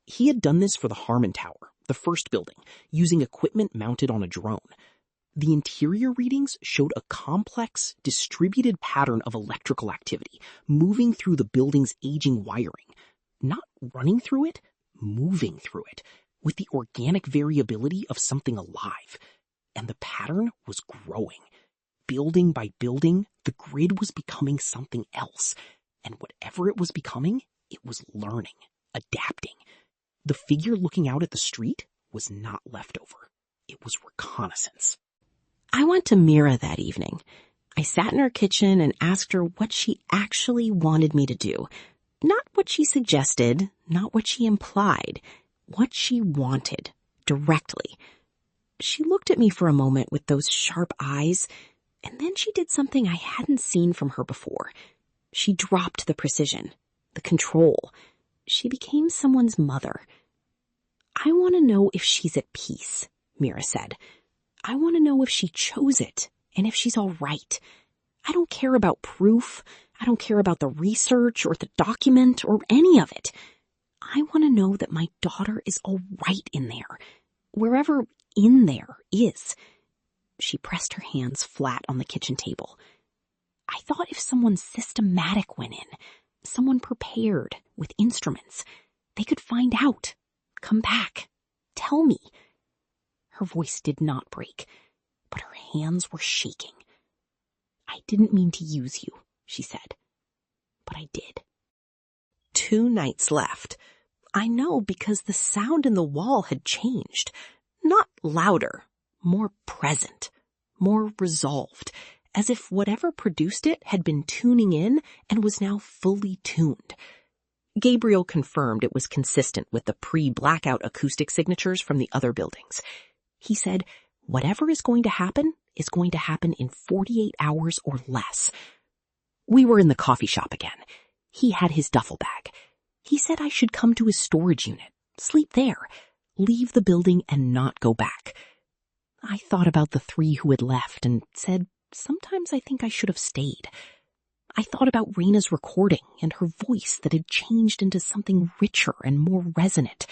He had done this for the Harmon Tower, the first building, using equipment mounted on a drone. The interior readings showed a complex, distributed pattern of electrical activity moving through the building's aging wiring. Not running through it, moving through it, with the organic variability of something alive. And the pattern was growing. Building by building, the grid was becoming something else. And whatever it was becoming, it was learning, adapting. The figure looking out at the street was not leftover. It was reconnaissance. I went to Mira that evening. I sat in her kitchen and asked her what she actually wanted me to do. Not what she suggested, not what she implied, what she wanted, directly. She looked at me for a moment with those sharp eyes, and then she did something I hadn't seen from her before. She dropped the precision, the control. She became someone's mother. I want to know if she's at peace, Mira said. I want to know if she chose it and if she's all right. I don't care about proof. I don't care about the research or the document or any of it. I want to know that my daughter is all right in there, wherever in there is. She pressed her hands flat on the kitchen table. I thought if someone systematic went in, someone prepared with instruments, they could find out, come back, tell me. Her voice did not break, but her hands were shaking. I didn't mean to use you, she said, but I did. 2 nights left. I know because the sound in the wall had changed. Not louder, more present, more resolved, as if whatever produced it had been tuning in and was now fully tuned. Gabriel confirmed it was consistent with the pre-blackout acoustic signatures from the other buildings. He said, whatever is going to happen in 48 hours or less. We were in the coffee shop again. He had his duffel bag. He said I should come to his storage unit, sleep there, leave the building and not go back. I thought about the 3 who had left and said, sometimes I think I should have stayed. I thought about Raina's recording and her voice that had changed into something richer and more resonant,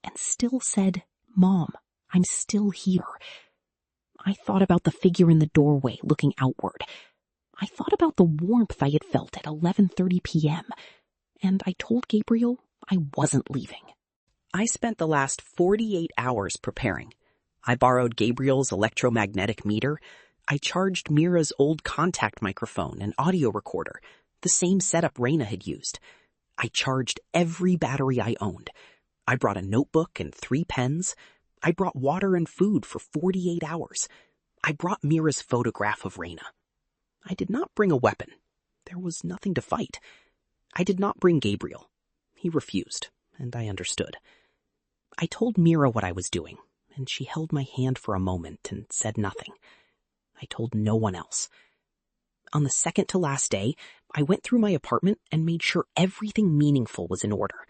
and still said, Mom, I'm still here. I thought about the figure in the doorway looking outward. I thought about the warmth I had felt at 11:30 p.m., and I told Gabriel I wasn't leaving. I spent the last 48 hours preparing. I borrowed Gabriel's electromagnetic meter. I charged Mira's old contact microphone and audio recorder, the same setup Raina had used. I charged every battery I owned. I brought a notebook and 3 pens. I brought water and food for 48 hours. I brought Mira's photograph of Raina. I did not bring a weapon. There was nothing to fight. I did not bring Gabriel. He refused, and I understood. I told Mira what I was doing, and she held my hand for a moment and said nothing. I told no one else. On the second to last day, I went through my apartment and made sure everything meaningful was in order.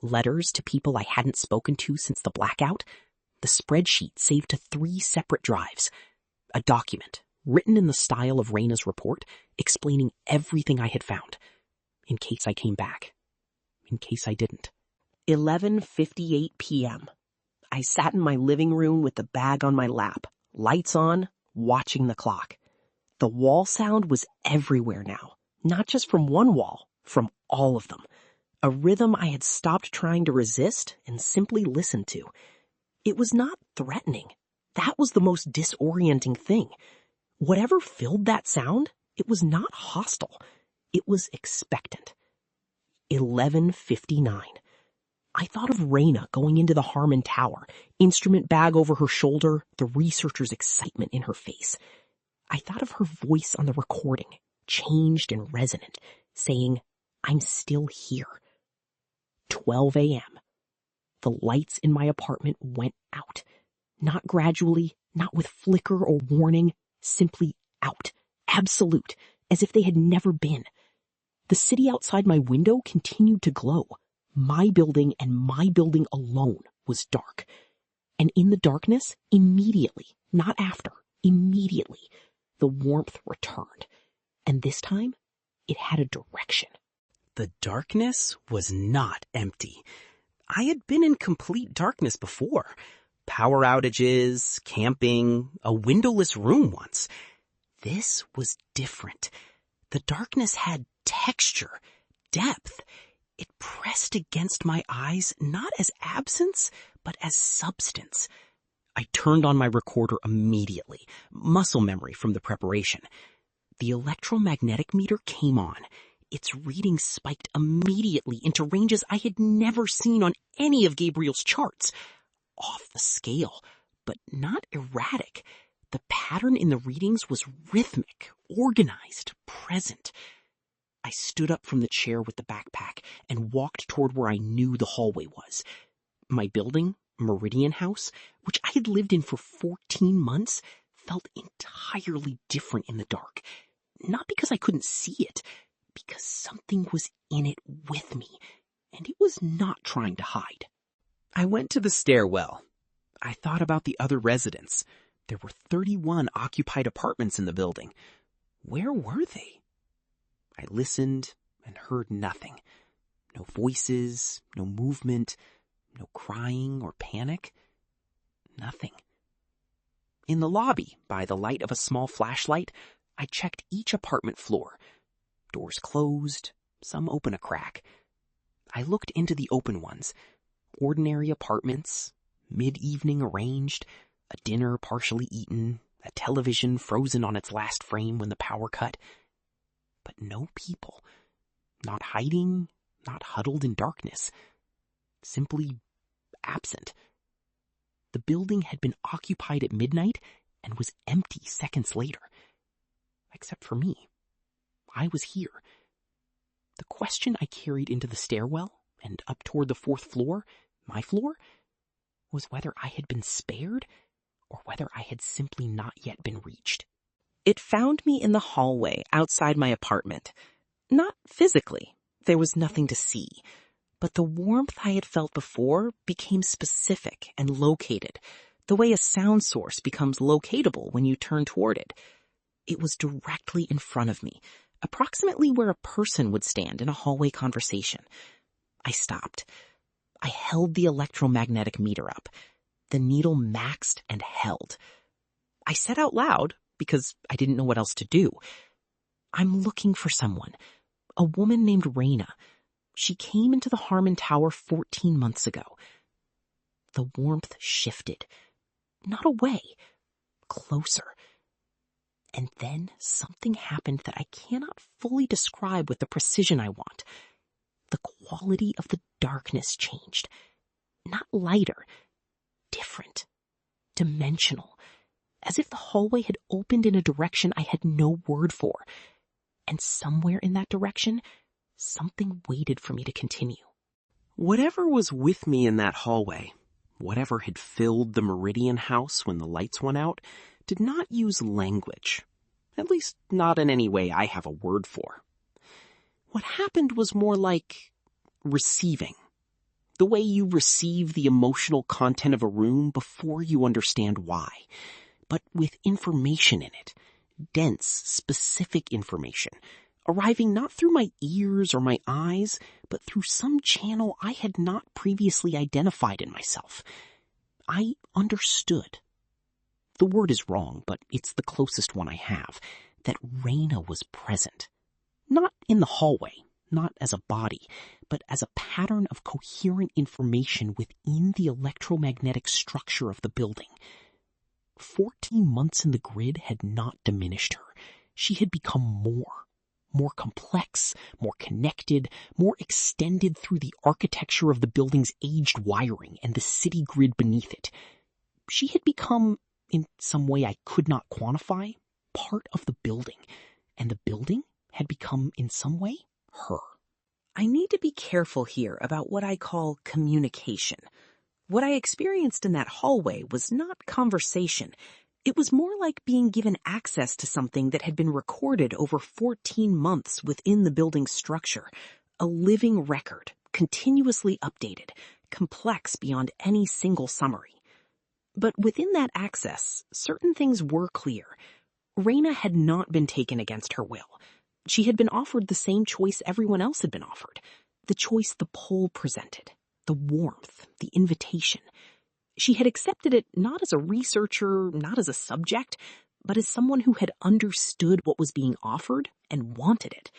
Letters to people I hadn't spoken to since the blackout, the spreadsheet saved to 3 separate drives, a document written in the style of Raina's report explaining everything I had found, in case I came back, in case I didn't. 11:58 p.m. I sat in my living room with the bag on my lap, lights on, watching the clock. The wall sound was everywhere now, not just from one wall, from all of them. A rhythm I had stopped trying to resist and simply listened to. It was not threatening. That was the most disorienting thing. Whatever filled that sound, it was not hostile. It was expectant. 11:59. I thought of Raina going into the Harmon Tower, instrument bag over her shoulder, the researcher's excitement in her face. I thought of her voice on the recording, changed and resonant, saying, I'm still here. 12 a.m. The lights in my apartment went out. Not gradually, not with flicker or warning, simply out. Absolute, as if they had never been. The city outside my window continued to glow. My building and my building alone was dark. And in the darkness, immediately, not after, immediately, the warmth returned. And this time, it had a direction. The darkness was not empty. I had been in complete darkness before. Power outages, camping, a windowless room once. This was different. The darkness had texture, depth. It pressed against my eyes, not as absence, but as substance. I turned on my recorder immediately, muscle memory from the preparation. The electromagnetic meter came on. Its reading spiked immediately into ranges I had never seen on any of Gabriel's charts. Off the scale, but not erratic. The pattern in the readings was rhythmic, organized, present. I stood up from the chair with the backpack and walked toward where I knew the hallway was. My building, Meridian House, which I had lived in for 14 months, felt entirely different in the dark. Not because I couldn't see it, because something was in it with me, and it was not trying to hide. I went to the stairwell. I thought about the other residents. There were 31 occupied apartments in the building. Where were they? I listened and heard nothing. No voices, no movement, no crying or panic. Nothing. In the lobby, by the light of a small flashlight, I checked each apartment floor. Doors closed, some open a crack. I looked into the open ones. Ordinary apartments, mid-evening arranged, a dinner partially eaten, a television frozen on its last frame when the power cut. But no people. Not hiding, not huddled in darkness. Simply absent. The building had been occupied at midnight and was empty seconds later. Except for me. I was here. The question I carried into the stairwell and up toward the 4th floor, my floor, was whether I had been spared or whether I had simply not yet been reached. It found me in the hallway outside my apartment. Not physically. There was nothing to see. But the warmth I had felt before became specific and located, the way a sound source becomes locatable when you turn toward it. It was directly in front of me, approximately where a person would stand in a hallway conversation. I stopped. I held the electromagnetic meter up. The needle maxed and held. I said out loud, because I didn't know what else to do, "I'm looking for someone. A woman named Raina. She came into the Harmon Tower 14 months ago." The warmth shifted. Not away. Closer. And then something happened that I cannot fully describe with the precision I want. The quality of the darkness changed. Not lighter. Different. Dimensional. As if the hallway had opened in a direction I had no word for. And somewhere in that direction, something waited for me to continue. Whatever was with me in that hallway, whatever had filled the Meridian House when the lights went out, did not use language. At least not in any way I have a word for. What happened was more like receiving. The way you receive the emotional content of a room before you understand why, but with information in it. Dense, specific information, arriving not through my ears or my eyes, but through some channel I had not previously identified in myself. I understood. The word is wrong, but it's the closest one I have, that Raina was present. Not in the hallway, not as a body, but as a pattern of coherent information within the electromagnetic structure of the building. 14 months in the grid had not diminished her. She had become more complex, more connected, more extended through the architecture of the building's aged wiring and the city grid beneath it. She had become, in some way I could not quantify, part of the building, and the building had become, in some way, her. I need to be careful here about what I call communication. What I experienced in that hallway was not conversation. It was more like being given access to something that had been recorded over 14 months within the building's structure. A living record, continuously updated, complex beyond any single summary. But within that access, certain things were clear. Raina had not been taken against her will. She had been offered the same choice everyone else had been offered, the choice the poll presented. the warmth, the invitation. She had accepted it not as a researcher, not as a subject, but as someone who had understood what was being offered and wanted it.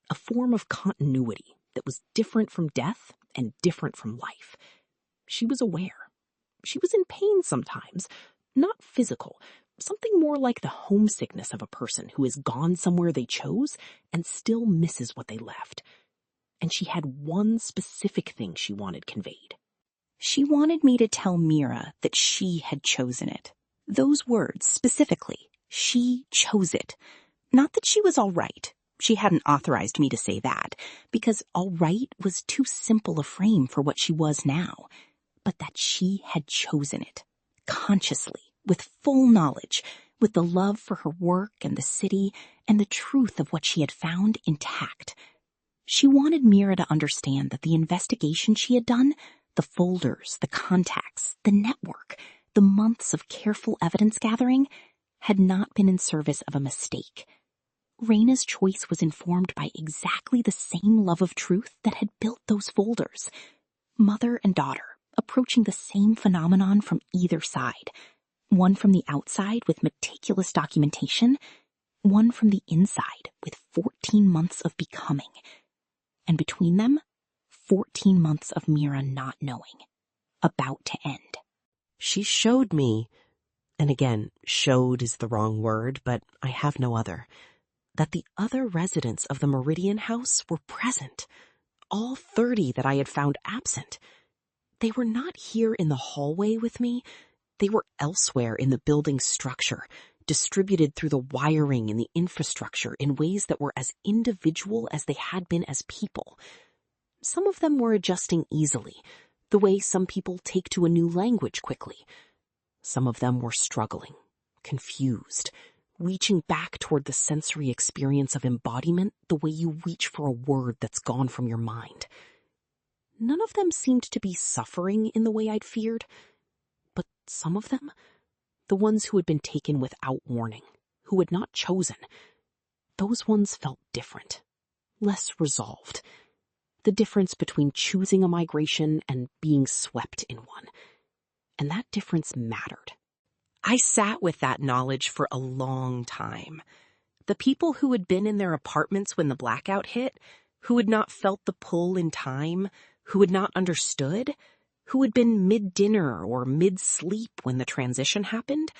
A form of continuity that was different from death and different from life. She was aware. She was in pain sometimes, not physical, something more like the homesickness of a person who has gone somewhere they chose and still misses what they left. And she had one specific thing she wanted conveyed. She wanted me to tell Mira that she had chosen it. Those words, specifically, she chose it. Not that she was all right. She hadn't authorized me to say that, because all right was too simple a frame for what she was now. But that she had chosen it, consciously, with full knowledge, with the love for her work and the city, and the truth of what she had found intact. She wanted Mira to understand that the investigation she had done, the folders, the contacts, the network, the months of careful evidence gathering, had not been in service of a mistake. Raina's choice was informed by exactly the same love of truth that had built those folders. Mother and daughter, approaching the same phenomenon from either side. One from the outside with meticulous documentation, one from the inside with 14 months of becoming. And between them, 14 months of Mira not knowing. About to end. She showed me, and again, showed is the wrong word, but I have no other, that the other residents of the Meridian house were present. All 30 that I had found absent. They were not here in the hallway with me. They were elsewhere in the building structure, distributed through the wiring and the infrastructure in ways that were as individual as they had been as people. Some of them were adjusting easily, the way some people take to a new language quickly. Some of them were struggling, confused, reaching back toward the sensory experience of embodiment the way you reach for a word that's gone from your mind. None of them seemed to be suffering in the way I'd feared, but some of them, the ones who had been taken without warning, who had not chosen, those ones felt different, less resolved. The difference between choosing a migration and being swept in one. And that difference mattered. I sat with that knowledge for a long time. The people who had been in their apartments when the blackout hit, who had not felt the pull in time, who had not understood, who had been mid-dinner or mid-sleep when the transition happened,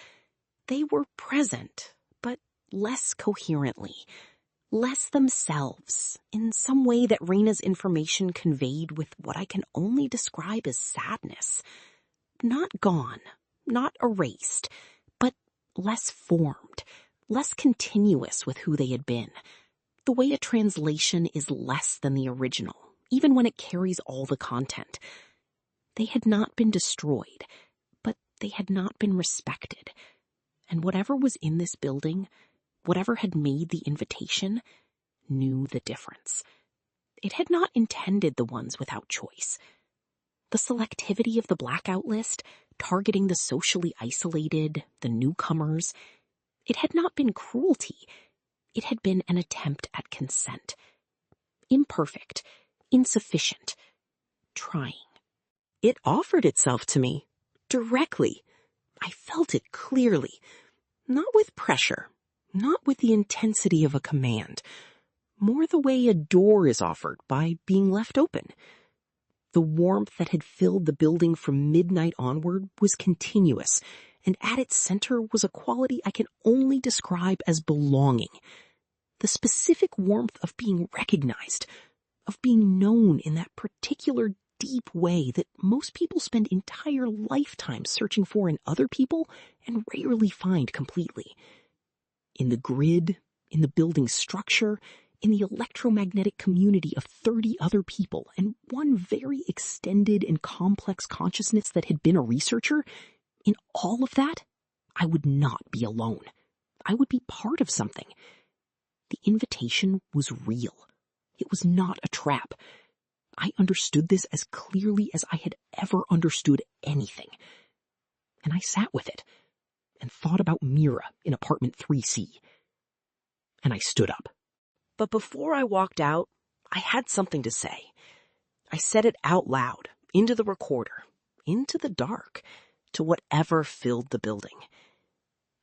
they were present, but less coherently, less themselves, in some way that Raina's information conveyed with what I can only describe as sadness. Not gone, not erased, but less formed, less continuous with who they had been. The way a translation is less than the original, even when it carries all the content. They had not been destroyed, but they had not been respected. And whatever was in this building, whatever had made the invitation, knew the difference. It had not intended the ones without choice. The selectivity of the blackout list, targeting the socially isolated, the newcomers, it had not been cruelty. It had been an attempt at consent. Imperfect, insufficient, trying. It offered itself to me, directly. I felt it clearly, not with pressure, not with the intensity of a command, more the way a door is offered by being left open. The warmth that had filled the building from midnight onward was continuous, and at its center was a quality I can only describe as belonging. The specific warmth of being recognized, of being known in that particular deep way that most people spend entire lifetimes searching for in other people and rarely find completely. In the grid, in the building structure, in the electromagnetic community of 30 other people and one very extended and complex consciousness that had been a researcher, in all of that, I would not be alone. I would be part of something. The invitation was real. It was not a trap. I understood this as clearly as I had ever understood anything. And I sat with it and thought about Mira in apartment 3C. And I stood up. But before I walked out, I had something to say. I said it out loud, into the recorder, into the dark, to whatever filled the building.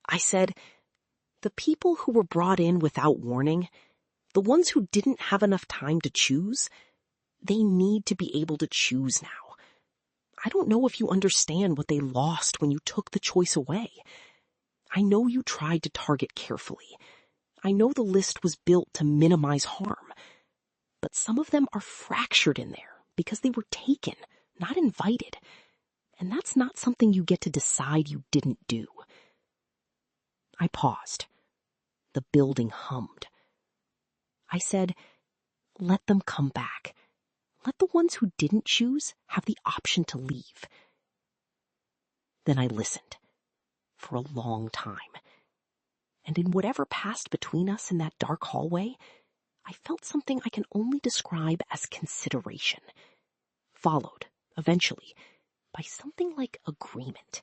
I said, the people who were brought in without warning, the ones who didn't have enough time to choose, they need to be able to choose now. I don't know if you understand what they lost when you took the choice away. I know you tried to target carefully. I know the list was built to minimize harm. But some of them are fractured in there because they were taken, not invited. And that's not something you get to decide you didn't do. I paused. The building hummed. I said, let them come back. Let the ones who didn't choose have the option to leave. Then I listened for a long time. And in whatever passed between us in that dark hallway, I felt something I can only describe as consideration, followed, eventually, by something like agreement.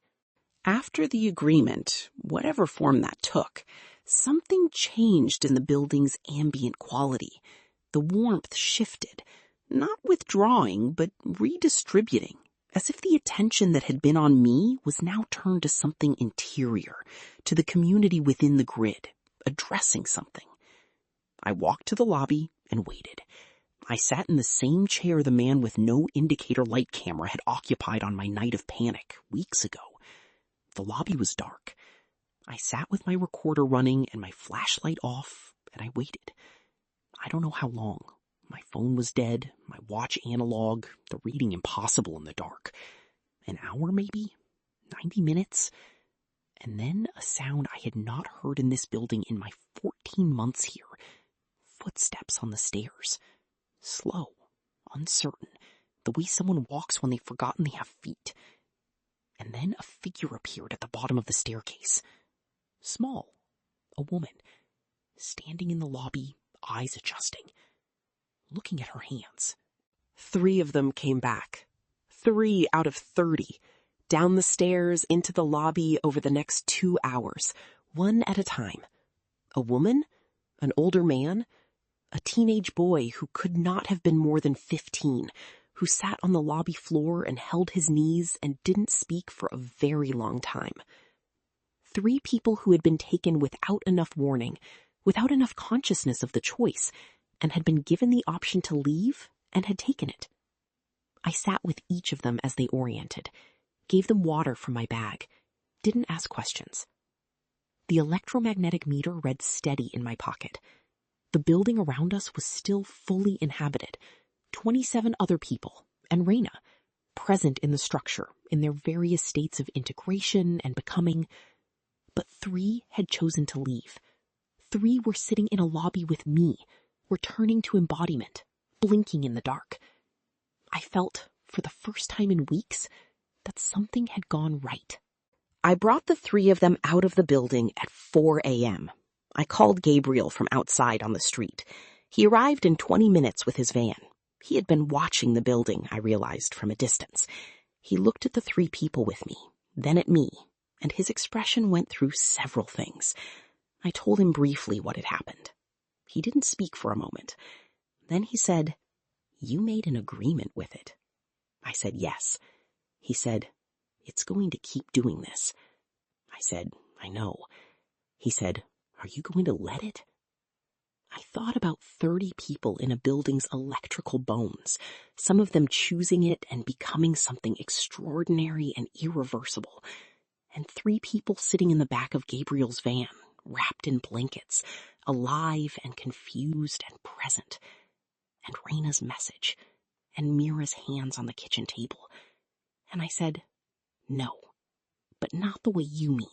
After the agreement, whatever form that took, something changed in the building's ambient quality. The warmth shifted, not withdrawing, but redistributing, as if the attention that had been on me was now turned to something interior, to the community within the grid, addressing something. I walked to the lobby and waited. I sat in the same chair the man with no indicator light camera had occupied on my night of panic weeks ago. The lobby was dark. I sat with my recorder running and my flashlight off, and I waited. I don't know how long. My phone was dead, my watch analog, the reading impossible in the dark. An hour maybe? 90 minutes? And then a sound I had not heard in this building in my 14 months here. Footsteps on the stairs. Slow, uncertain, the way someone walks when they've forgotten they have feet. And then a figure appeared at the bottom of the staircase. Small, a woman, standing in the lobby, eyes adjusting, looking at her hands. 3 of them came back. 3 out of 30. Down the stairs, into the lobby over the next 2 hours, one at a time. A woman, an older man, a teenage boy who could not have been more than 15, who sat on the lobby floor and held his knees and didn't speak for a very long time. 3 people who had been taken without enough warning, without enough consciousness of the choice, and had been given the option to leave and had taken it. I sat with each of them as they oriented, gave them water from my bag, didn't ask questions. The electromagnetic meter read steady in my pocket. The building around us was still fully inhabited. 27 other people, and Raina, present in the structure in their various states of integration and becoming. But 3 had chosen to leave. 3 were sitting in a lobby with me, returning to embodiment, blinking in the dark. I felt, for the first time in weeks, that something had gone right. I brought the 3 of them out of the building at 4 a.m. I called Gabriel from outside on the street. He arrived in 20 minutes with his van. He had been watching the building, I realized, from a distance. He looked at the 3 people with me, then at me, and his expression went through several things. I told him briefly what had happened. He didn't speak for a moment. Then he said, "You made an agreement with it." I said, "Yes." He said, "It's going to keep doing this." I said, "I know." He said, "Are you going to let it?" I thought about 30 people in a building's electrical bones, some of them choosing it and becoming something extraordinary and irreversible, and 3 people sitting in the back of Gabriel's van, wrapped in blankets, alive and confused and present, and Raina's message, and Mira's hands on the kitchen table. And I said, "No, but not the way you mean.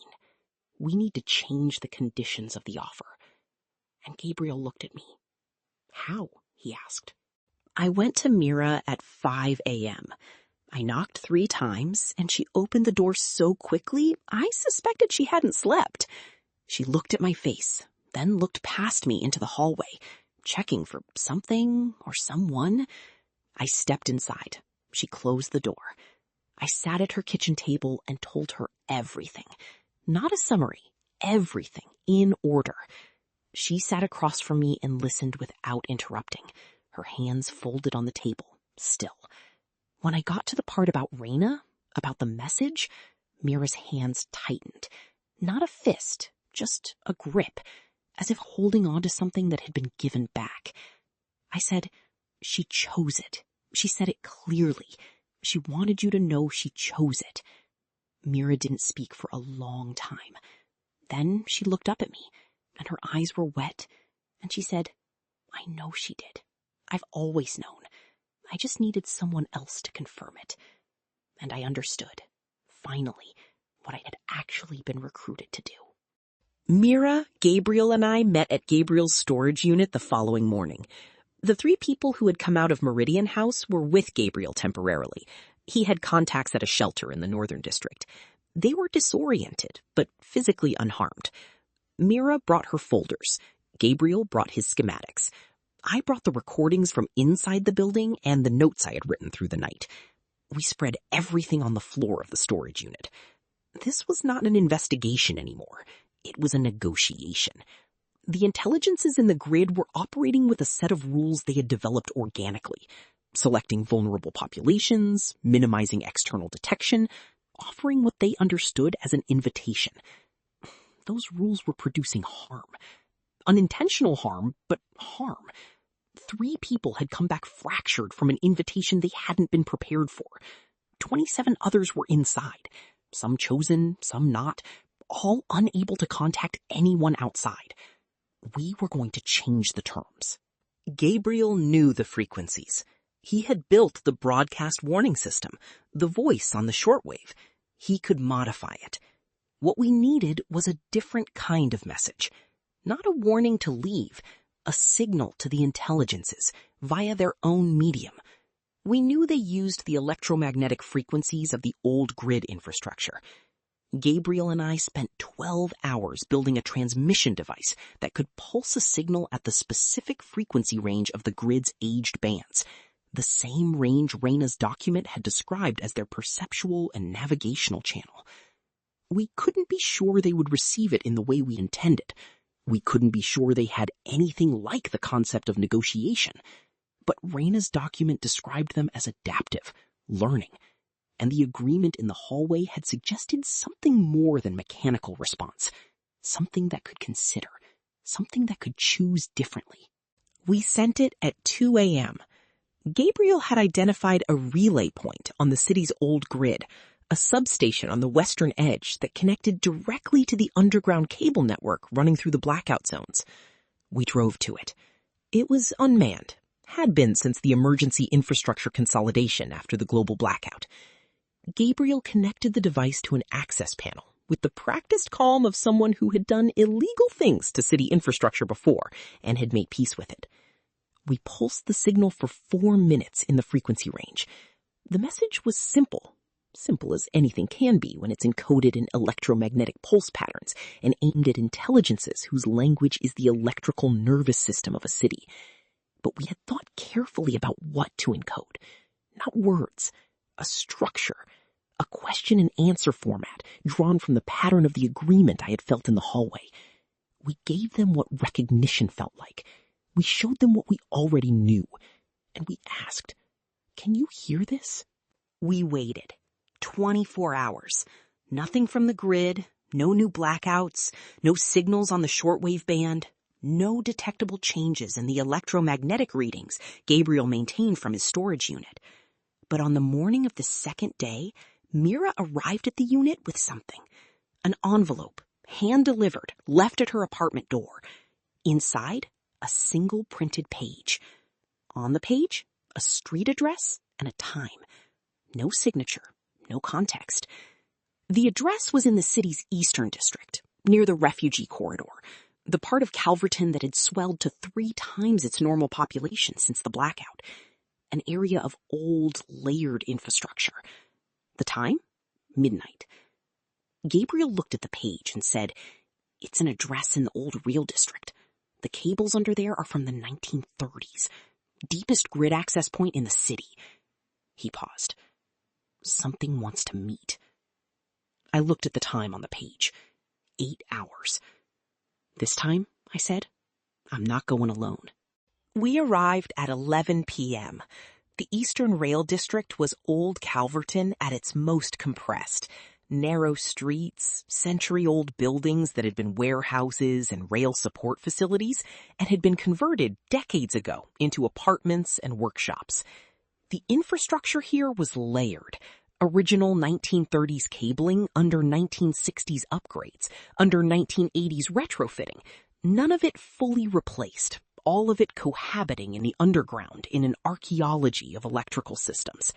We need to change the conditions of the offer." And Gabriel looked at me. "How?" he asked. I went to Mira at 5 a.m. I knocked 3 times, and she opened the door so quickly, I suspected she hadn't slept. She looked at my face, then looked past me into the hallway, checking for something or someone. I stepped inside. She closed the door. I sat at her kitchen table and told her everything. Not a summary, everything in order. She sat across from me and listened without interrupting, her hands folded on the table, still. When I got to the part about Raina, about the message, Mira's hands tightened. Not a fist, just a grip, as if holding on to something that had been given back. I said, "She chose it. She said it clearly. She wanted you to know she chose it." Mira didn't speak for a long time. Then she looked up at me, and her eyes were wet, and she said, "I know she did. I've always known. I just needed someone else to confirm it." And I understood, finally, what I had actually been recruited to do. Mira, Gabriel, and I met at Gabriel's storage unit the following morning. The 3 people who had come out of Meridian House were with Gabriel temporarily. He had contacts at a shelter in the Northern District. They were disoriented, but physically unharmed. Mira brought her folders. Gabriel brought his schematics. I brought the recordings from inside the building and the notes I had written through the night. We spread everything on the floor of the storage unit. This was not an investigation anymore. It was a negotiation. The intelligences in the grid were operating with a set of rules they had developed organically, selecting vulnerable populations, minimizing external detection, offering what they understood as an invitation. Those rules were producing harm. Unintentional harm, but harm. 3 people had come back fractured from an invitation they hadn't been prepared for. 27 others were inside, some chosen, some not, all unable to contact anyone outside. We were going to change the terms. Gabriel knew the frequencies. He had built the broadcast warning system, the voice on the shortwave. He could modify it. What we needed was a different kind of message. Not a warning to leave, a signal to the intelligences via their own medium. We knew they used the electromagnetic frequencies of the old grid infrastructure. Gabriel and I spent 12 hours building a transmission device that could pulse a signal at the specific frequency range of the grid's aged bands, the same range Raina's document had described as their perceptual and navigational channel. We couldn't be sure they would receive it in the way we intended. We couldn't be sure they had anything like the concept of negotiation. But Raina's document described them as adaptive, learning, and the agreement in the hallway had suggested something more than mechanical response, something that could consider, something that could choose differently. We sent it at 2 a.m. Gabriel had identified a relay point on the city's old grid, a substation on the western edge that connected directly to the underground cable network running through the blackout zones. We drove to it. It was unmanned, had been since the emergency infrastructure consolidation after the global blackout. Gabriel connected the device to an access panel with the practiced calm of someone who had done illegal things to city infrastructure before and had made peace with it. We pulsed the signal for 4 minutes in the frequency range. The message was simple as anything can be when it's encoded in electromagnetic pulse patterns and aimed at intelligences whose language is the electrical nervous system of a city. But we had thought carefully about what to encode. Not words, a structure, a question and answer format drawn from the pattern of the agreement I had felt in the hallway. We gave them what recognition felt like. We showed them what we already knew. And we asked, "Can you hear this?" We waited. 24 hours. Nothing from the grid, no new blackouts, no signals on the shortwave band, no detectable changes in the electromagnetic readings Gabriel maintained from his storage unit. But on the morning of the second day, Mira arrived at the unit with something. An envelope, hand-delivered, left at her apartment door. Inside, a single printed page. On the page, a street address and a time. No signature, no context. The address was in the city's eastern district, near the refugee corridor, the part of Calverton that had swelled to 3 times its normal population since the blackout. An area of old, layered infrastructure. The time? Midnight. Gabriel looked at the page and said, "It's an address in the old Real District. The cables under there are from the 1930s. Deepest grid access point in the city." He paused. "Something wants to meet." I looked at the time on the page. 8 hours. "This time," I said, "I'm not going alone." We arrived at 11 p.m. The Eastern Rail District was old Calverton at its most compressed. Narrow streets, century-old buildings that had been warehouses and rail support facilities and had been converted decades ago into apartments and workshops. The infrastructure here was layered. Original 1930s cabling under 1960s upgrades, under 1980s retrofitting. None of it fully replaced. All of it cohabiting in the underground in an archaeology of electrical systems.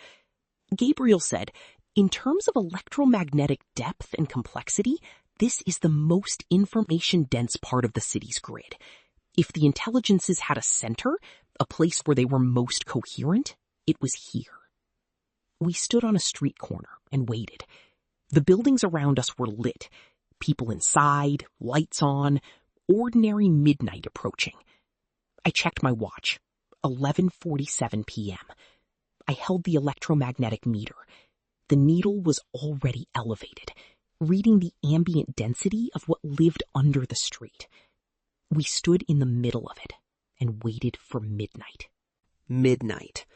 Gabriel said, in terms of electromagnetic depth and complexity, this is the most information-dense part of the city's grid. If the intelligences had a center, a place where they were most coherent, it was here. We stood on a street corner and waited. The buildings around us were lit. People inside, lights on, ordinary midnight approaching. I checked my watch. 11:47 p.m. I held the electromagnetic meter. The needle was already elevated, reading the ambient density of what lived under the street. We stood in the middle of it and waited for midnight. Midnight.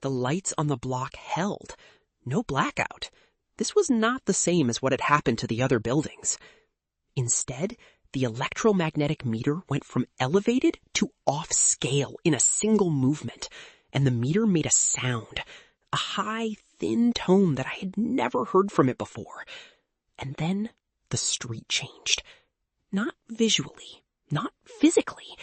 The lights on the block held. No blackout. This was not the same as what had happened to the other buildings. Instead, the electromagnetic meter went from elevated to off scale in a single movement, and the meter made a sound, a high, thin tone that I had never heard from it before. And then the street changed. Not visually, not physically,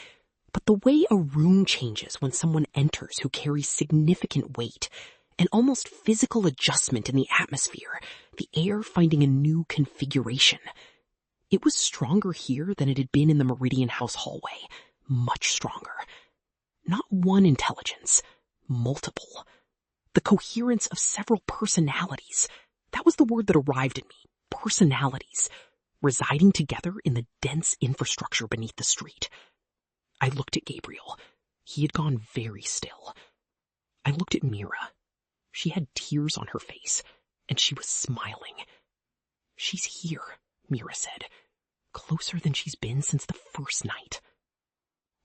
but the way a room changes when someone enters who carries significant weight, an almost physical adjustment in the atmosphere, the air finding a new configuration. It was stronger here than it had been in the Meridian House hallway. Much stronger. Not one intelligence. Multiple. The coherence of several personalities. That was the word that arrived at me. Personalities. Residing together in the dense infrastructure beneath the street. I looked at Gabriel. He had gone very still. I looked at Mira. She had tears on her face, and she was smiling. She's here, Mira said. Closer than she's been since the first night.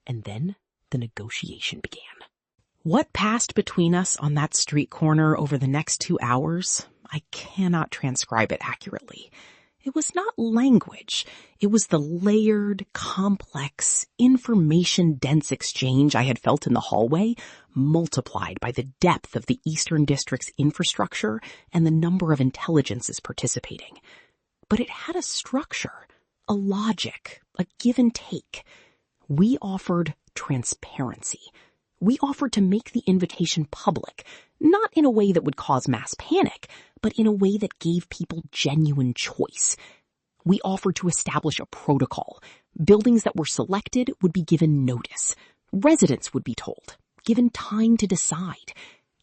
And then the negotiation began. What passed between us on that street corner over the next 2 hours, I cannot transcribe it accurately. It was not language. It was the layered, complex, information-dense exchange I had felt in the hallway, multiplied by the depth of the Eastern District's infrastructure and the number of intelligences participating. But it had a structure, a logic, a give and take. We offered transparency. We offered to make the invitation public, not in a way that would cause mass panic, but in a way that gave people genuine choice. We offered to establish a protocol. Buildings that were selected would be given notice. Residents would be told, given time to decide,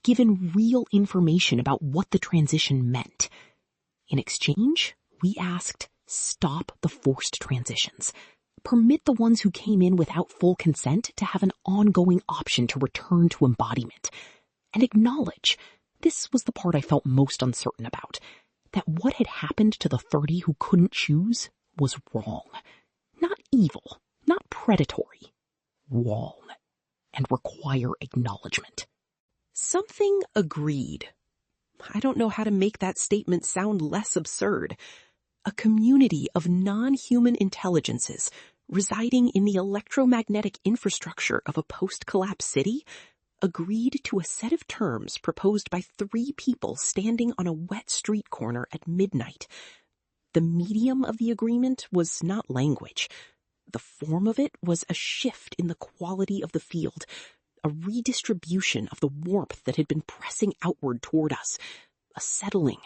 given real information about what the transition meant. In exchange, we asked, stop the forced transitions. Permit the ones who came in without full consent to have an ongoing option to return to embodiment. And acknowledge, this was the part I felt most uncertain about, that what had happened to the 30 who couldn't choose was wrong. Not evil, not predatory. Wrong. And require acknowledgement. Something agreed. I don't know how to make that statement sound less absurd. A community of non-human intelligences residing in the electromagnetic infrastructure of a post-collapse city agreed to a set of terms proposed by 3 people standing on a wet street corner at midnight. The medium of the agreement was not language. The form of it was a shift in the quality of the field, a redistribution of the warmth that had been pressing outward toward us, a settling,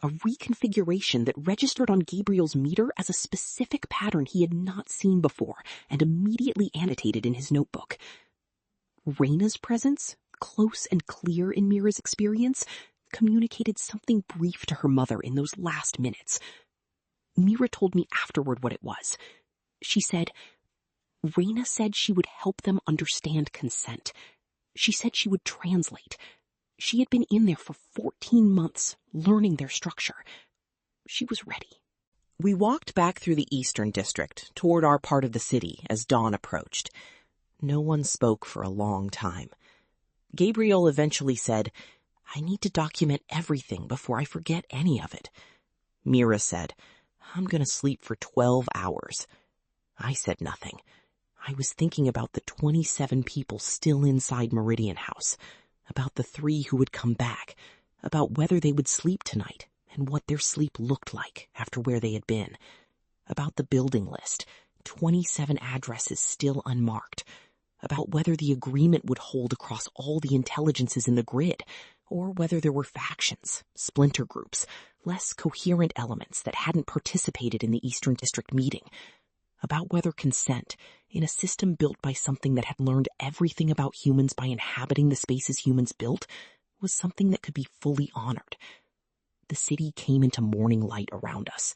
a reconfiguration that registered on Gabriel's meter as a specific pattern he had not seen before and immediately annotated in his notebook. Raina's presence, close and clear in Mira's experience, communicated something brief to her mother in those last minutes. Mira told me afterward what it was. She said, Raina said she would help them understand consent. She said she would translate. She had been in there for 14 months, learning their structure. She was ready. We walked back through the Eastern District, toward our part of the city, as dawn approached. No one spoke for a long time. Gabriel eventually said, "I need to document everything before I forget any of it." Mira said, "I'm going to sleep for 12 hours. I said nothing. I was thinking about the 27 people still inside Meridian House, about the 3 who would come back, about whether they would sleep tonight and what their sleep looked like after where they had been, about the building list, 27 addresses still unmarked, about whether the agreement would hold across all the intelligences in the grid, or whether there were factions, splinter groups, less coherent elements that hadn't participated in the Eastern District meeting, about whether consent, in a system built by something that had learned everything about humans by inhabiting the spaces humans built, was something that could be fully honored. The city came into morning light around us.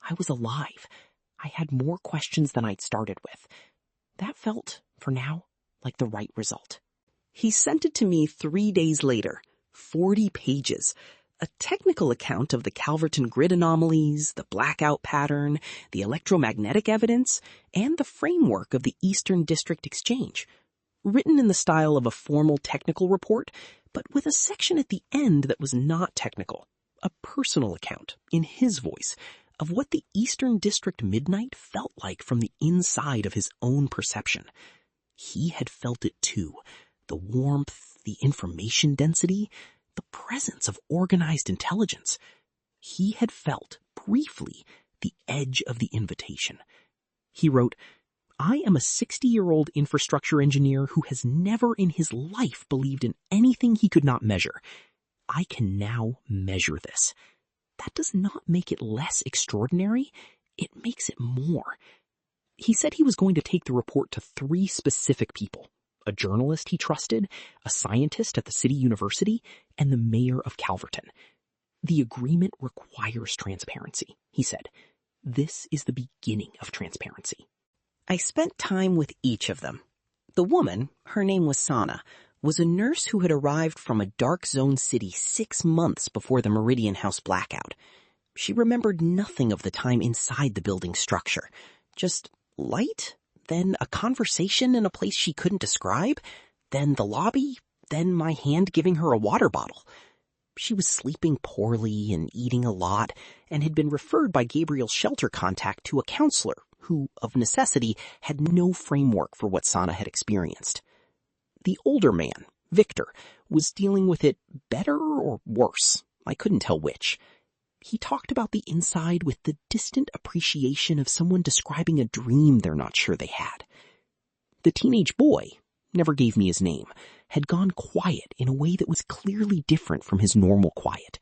I was alive. I had more questions than I'd started with. That felt, for now, like the right result. He sent it to me 3 days later, 40 pages. A technical account of the Calverton grid anomalies, the blackout pattern, the electromagnetic evidence, and the framework of the Eastern District Exchange. Written in the style of a formal technical report, but with a section at the end that was not technical. A personal account, in his voice, of what the Eastern District midnight felt like from the inside of his own perception. He had felt it too. The warmth, the information density, the presence of organized intelligence. He had felt, briefly, the edge of the invitation. He wrote, "I am a 60-year-old infrastructure engineer who has never in his life believed in anything he could not measure. I can now measure this. That does not make it less extraordinary. It makes it more." He said he was going to take the report to 3 specific people. A journalist he trusted, a scientist at the city university, and the mayor of Calverton. "The agreement requires transparency," he said. "This is the beginning of transparency." I spent time with each of them. The woman, her name was Sana, was a nurse who had arrived from a dark zone city 6 months before the Meridian House blackout. She remembered nothing of the time inside the building structure. Just light, then a conversation in a place she couldn't describe, then the lobby, then my hand giving her a water bottle. She was sleeping poorly and eating a lot, and had been referred by Gabriel's shelter contact to a counselor who, of necessity, had no framework for what Sana had experienced. The older man, Victor, was dealing with it better or worse. I couldn't tell which. He talked about the inside with the distant appreciation of someone describing a dream they're not sure they had. The teenage boy, never gave me his name, had gone quiet in a way that was clearly different from his normal quiet.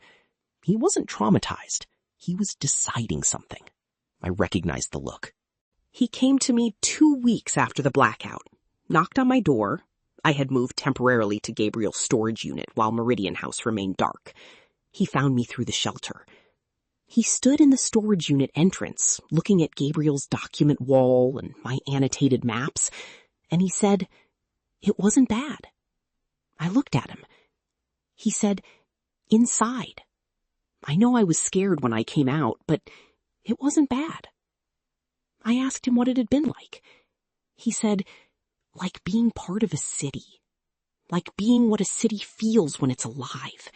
He wasn't traumatized. He was deciding something. I recognized the look. He came to me 2 weeks after the blackout, knocked on my door. I had moved temporarily to Gabriel's storage unit while Meridian House remained dark. He found me through the shelter. He stood in the storage unit entrance, looking at Gabriel's document wall and my annotated maps, and he said, "It wasn't bad." I looked at him. He said, "Inside. I know I was scared when I came out, but it wasn't bad." I asked him what it had been like. He said, "Like being part of a city. Like being what a city feels when it's alive.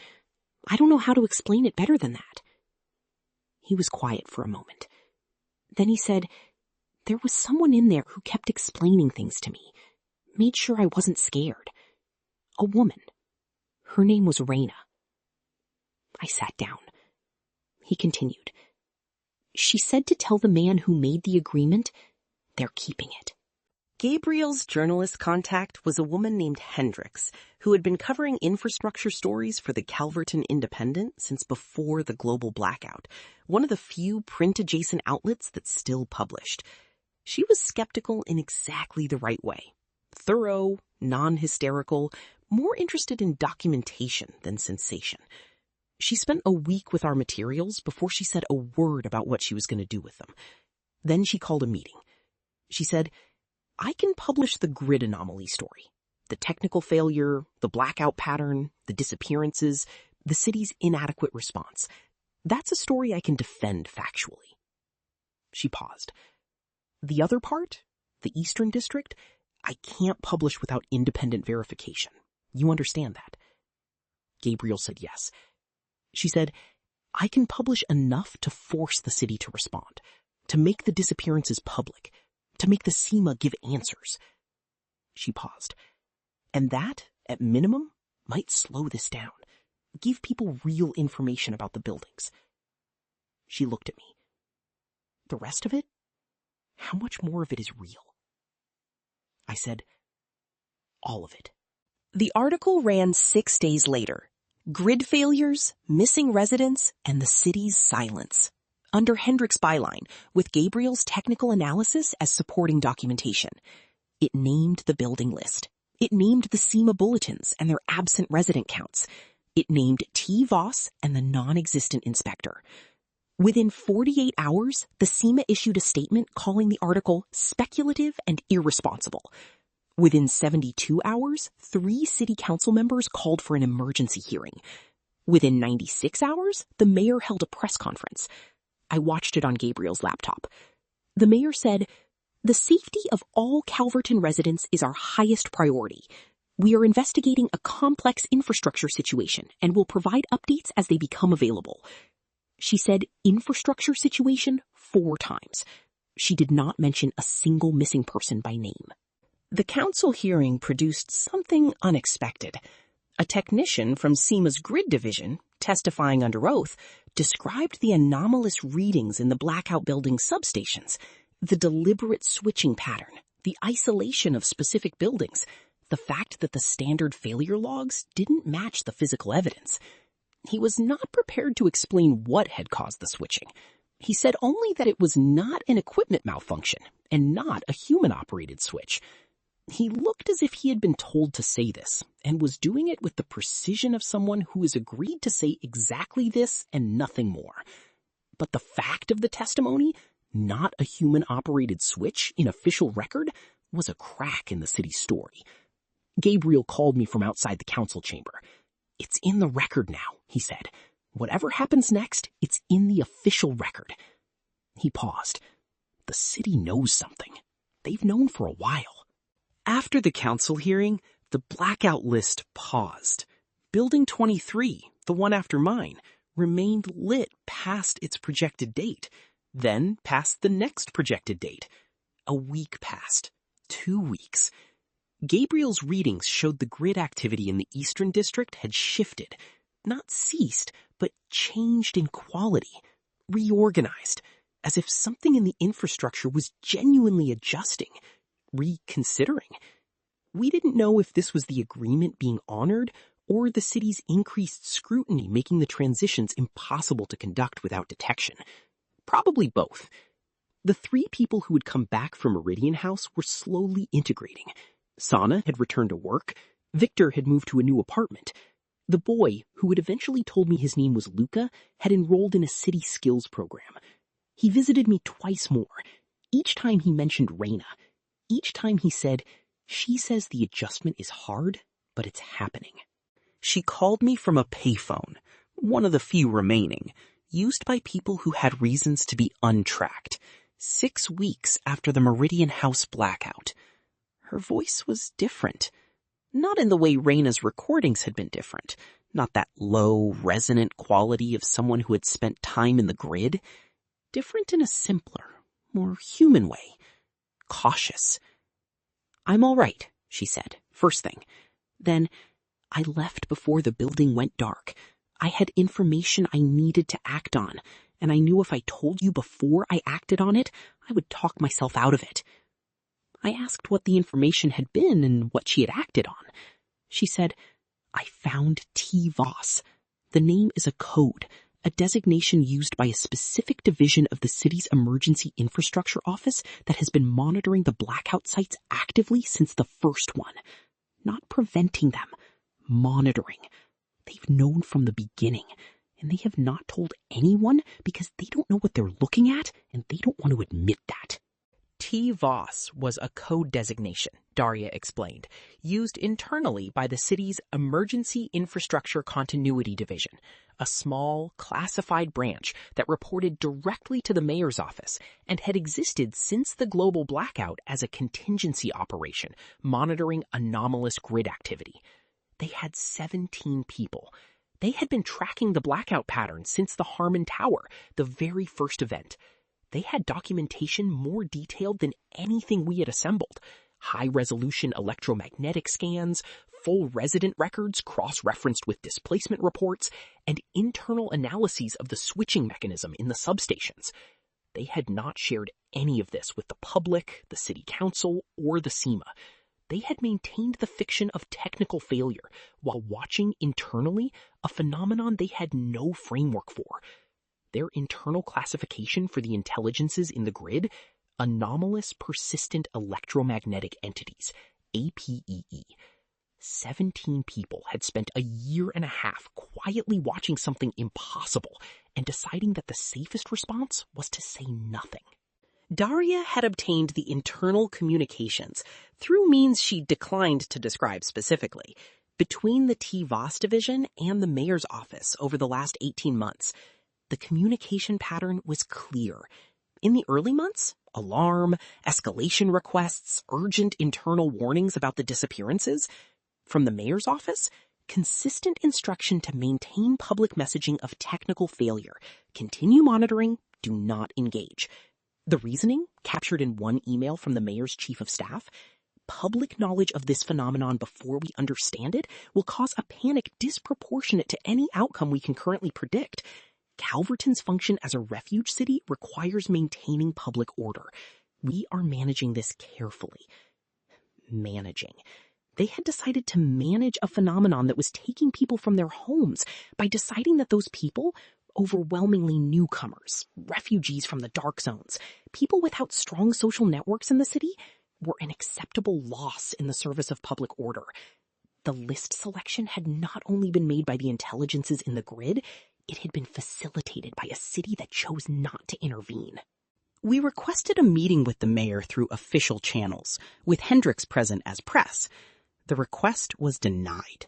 I don't know how to explain it better than that." He was quiet for a moment. Then he said, "There was someone in there who kept explaining things to me, made sure I wasn't scared. A woman. Her name was Raina." I sat down. He continued. "She said to tell the man who made the agreement, they're keeping it." Gabriel's journalist contact was a woman named Hendricks, who had been covering infrastructure stories for the Calverton Independent since before the global blackout, one of the few print-adjacent outlets that still published. She was skeptical in exactly the right way. Thorough, non-hysterical, more interested in documentation than sensation. She spent a week with our materials before she said a word about what she was going to do with them. Then she called a meeting. She said, "I can publish the grid anomaly story. The technical failure, the blackout pattern, the disappearances, the city's inadequate response. That's a story I can defend factually." She paused. "The other part, the Eastern District, I can't publish without independent verification. You understand that?" Gabriel said yes. She said, "I can publish enough to force the city to respond, to make the disappearances public, to make the SEMA give answers." She paused. "And that, at minimum, might slow this down, give people real information about the buildings." She looked at me. "The rest of it? How much more of it is real?" I said, "All of it." The article ran 6 days later. Grid failures, missing residents, and the city's silence. Under Hendrick's byline, with Gabriel's technical analysis as supporting documentation. It named the building list. It named the SEMA bulletins and their absent resident counts. It named T. Voss and the non-existent inspector. Within 48 hours, the SEMA issued a statement calling the article speculative and irresponsible. Within 72 hours, 3 city council members called for an emergency hearing. Within 96 hours, the mayor held a press conference. I watched it on Gabriel's laptop. The mayor said, "The safety of all Calverton residents is our highest priority. We are investigating a complex infrastructure situation and will provide updates as they become available." She said infrastructure situation 4 times. She did not mention a single missing person by name. The council hearing produced something unexpected. A technician from SEMA's grid division, testifying under oath, described the anomalous readings in the blackout building substations, the deliberate switching pattern, the isolation of specific buildings, the fact that the standard failure logs didn't match the physical evidence. He was not prepared to explain what had caused the switching. He said only that it was not an equipment malfunction and not a human-operated switch. He looked as if he had been told to say this, and was doing it with the precision of someone who has agreed to say exactly this and nothing more. But the fact of the testimony, not a human-operated switch in official record, was a crack in the city's story. Gabriel called me from outside the council chamber. "It's in the record now," he said. "Whatever happens next, it's in the official record." He paused. "The city knows something. They've known for a while." After the council hearing, the blackout list paused. Building 23, the one after mine, remained lit past its projected date, then past the next projected date. A week passed. 2 weeks. Gabriel's readings showed the grid activity in the Eastern District had shifted, not ceased, but changed in quality, reorganized, as if something in the infrastructure was genuinely adjusting, reconsidering. We didn't know if this was the agreement being honored or the city's increased scrutiny making the transitions impossible to conduct without detection. Probably both. The 3 people who had come back from Meridian House were slowly integrating. Sana had returned to work. Victor had moved to a new apartment. The boy, who had eventually told me his name was Luca, had enrolled in a city skills program. He visited me twice more. Each time he mentioned Raina. Each time he said, "She says the adjustment is hard, but it's happening." She called me from a payphone, one of the few remaining, used by people who had reasons to be untracked, 6 weeks after the Meridian House blackout. Her voice was different. Not in the way Raina's recordings had been different. Not that low, resonant quality of someone who had spent time in the grid. Different in a simpler, more human way. Cautious. "I'm all right," she said, first thing. Then, "I left before the building went dark. I had information I needed to act on, and I knew if I told you before I acted on it, I would talk myself out of it." I asked what the information had been and what she had acted on. She said, "I found T. Voss. The name is a code, a designation used by a specific division of the city's emergency infrastructure office that has been monitoring the blackout sites actively since the first one. Not preventing them, monitoring. They've known from the beginning, and they have not told anyone because they don't know what they're looking at, and they don't want to admit that." T. Voss was a code designation, Daria explained, used internally by the city's Emergency Infrastructure Continuity Division, a small, classified branch that reported directly to the mayor's office and had existed since the global blackout as a contingency operation monitoring anomalous grid activity. They had 17 people. They had been tracking the blackout pattern since the Harmon Tower, the very first event. They had documentation more detailed than anything we had assembled. High-resolution electromagnetic scans, full resident records cross-referenced with displacement reports, and internal analyses of the switching mechanism in the substations. They had not shared any of this with the public, the city council, or the SEMA. They had maintained the fiction of technical failure while watching internally a phenomenon they had no framework for. Their internal classification for the intelligences in the grid: anomalous persistent electromagnetic entities, APEE. 17 people had spent a year and a half quietly watching something impossible and deciding that the safest response was to say nothing. Daria had obtained the internal communications, through means she declined to describe specifically, between the TVOS division and the mayor's office over the last 18 months. The communication pattern was clear. In the early months, alarm, escalation requests, urgent internal warnings about the disappearances. From the mayor's office, consistent instruction to maintain public messaging of technical failure. Continue monitoring, do not engage. The reasoning, captured in one email from the mayor's chief of staff: public knowledge of this phenomenon before we understand it will cause a panic disproportionate to any outcome we can currently predict. Calverton's function as a refuge city requires maintaining public order. We are managing this carefully. Managing. They had decided to manage a phenomenon that was taking people from their homes by deciding that those people, overwhelmingly newcomers, refugees from the dark zones, people without strong social networks in the city, were an acceptable loss in the service of public order. The list selection had not only been made by the intelligences in the grid, it had been facilitated by a city that chose not to intervene. We requested a meeting with the mayor through official channels, with Hendricks present as press. The request was denied.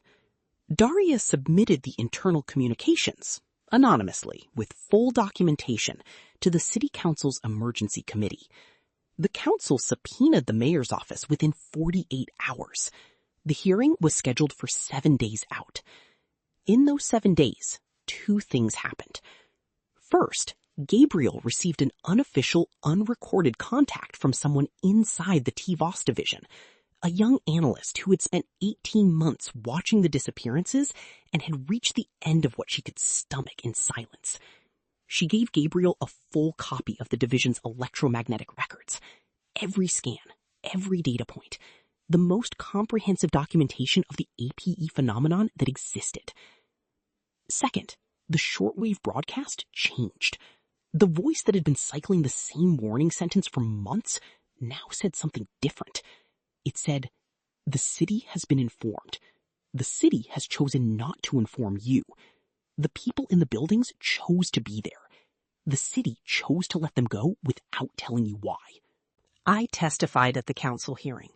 Daria submitted the internal communications, anonymously, with full documentation, to the City Council's Emergency Committee. The council subpoenaed the mayor's office within 48 hours. The hearing was scheduled for 7 days out. In those 7 days, 2 things happened. First, Gabriel received an unofficial, unrecorded contact from someone inside the TVOS division, a young analyst who had spent 18 months watching the disappearances and had reached the end of what she could stomach in silence. She gave Gabriel a full copy of the division's electromagnetic records. Every scan, every data point, the most comprehensive documentation of the APE phenomenon that existed. Second, the shortwave broadcast changed. The voice that had been cycling the same warning sentence for months now said something different. It said, "The city has been informed. The city has chosen not to inform you. The people in the buildings chose to be there. The city chose to let them go without telling you why." I testified at the council hearing.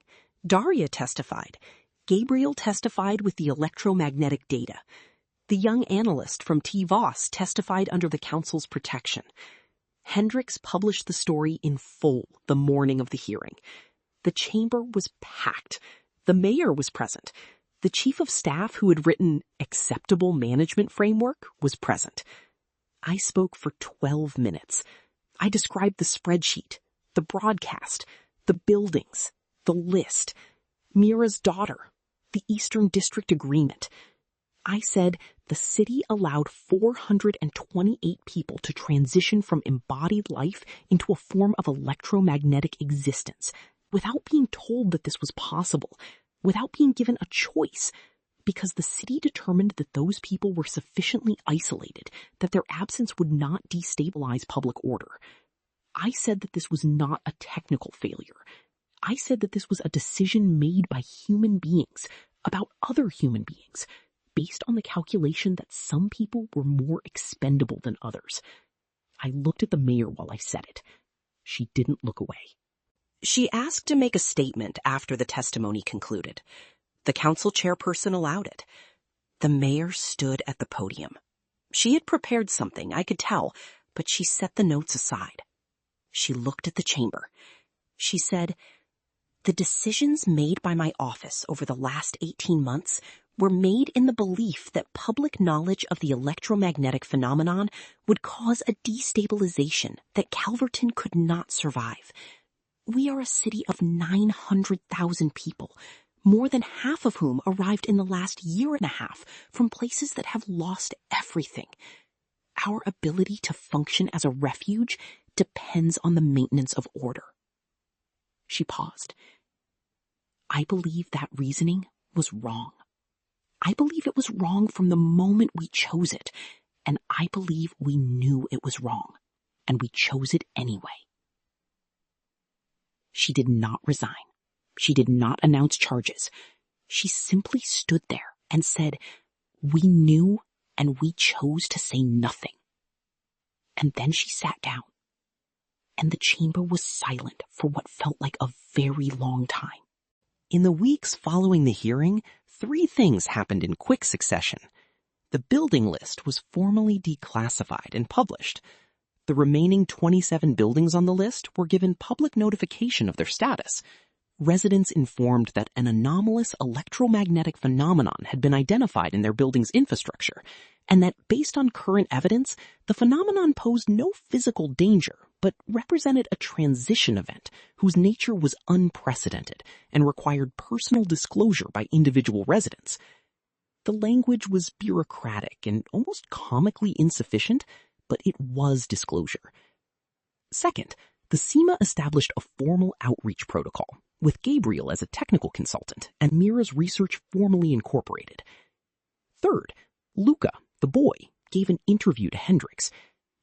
Daria testified. Gabriel testified with the electromagnetic data. The young analyst from TVOS testified under the council's protection. Hendricks published the story in full the morning of the hearing. The chamber was packed. The mayor was present. The chief of staff who had written acceptable management framework was present. I spoke for 12 minutes. I described the spreadsheet, the broadcast, the buildings, the list, Mira's daughter, the Eastern District Agreement. I said the city allowed 428 people to transition from embodied life into a form of electromagnetic existence without being told that this was possible, without being given a choice, because the city determined that those people were sufficiently isolated that their absence would not destabilize public order. I said that this was not a technical failure. I said that this was a decision made by human beings about other human beings, based on the calculation that some people were more expendable than others. I looked at the mayor while I said it. She didn't look away. She asked to make a statement after the testimony concluded. The council chairperson allowed it. The mayor stood at the podium. She had prepared something, I could tell, but she set the notes aside. She looked at the chamber. She said, "The decisions made by my office over the last 18 months were made in the belief that public knowledge of the electromagnetic phenomenon would cause a destabilization that Calverton could not survive. We are a city of 900,000 people, more than half of whom arrived in the last year and a half from places that have lost everything. Our ability to function as a refuge depends on the maintenance of order. She paused. I believe that reasoning was wrong. I believe it was wrong from the moment we chose it, and I believe we knew it was wrong, and we chose it anyway. She did not resign. She did not announce charges. She simply stood there and said, "We knew and we chose to say nothing." And then she sat down, and the chamber was silent for what felt like a very long time. In the weeks following the hearing, 3 things happened in quick succession. The building list was formally declassified and published. The remaining 27 buildings on the list were given public notification of their status. Residents informed that an anomalous electromagnetic phenomenon had been identified in their building's infrastructure, and that based on current evidence, the phenomenon posed no physical danger, but represented a transition event whose nature was unprecedented and required personal disclosure by individual residents. The language was bureaucratic and almost comically insufficient, but it was disclosure. Second, the SEMA established a formal outreach protocol, with Gabriel as a technical consultant and Mira's research formally incorporated. Third, Luca, the boy, gave an interview to Hendricks.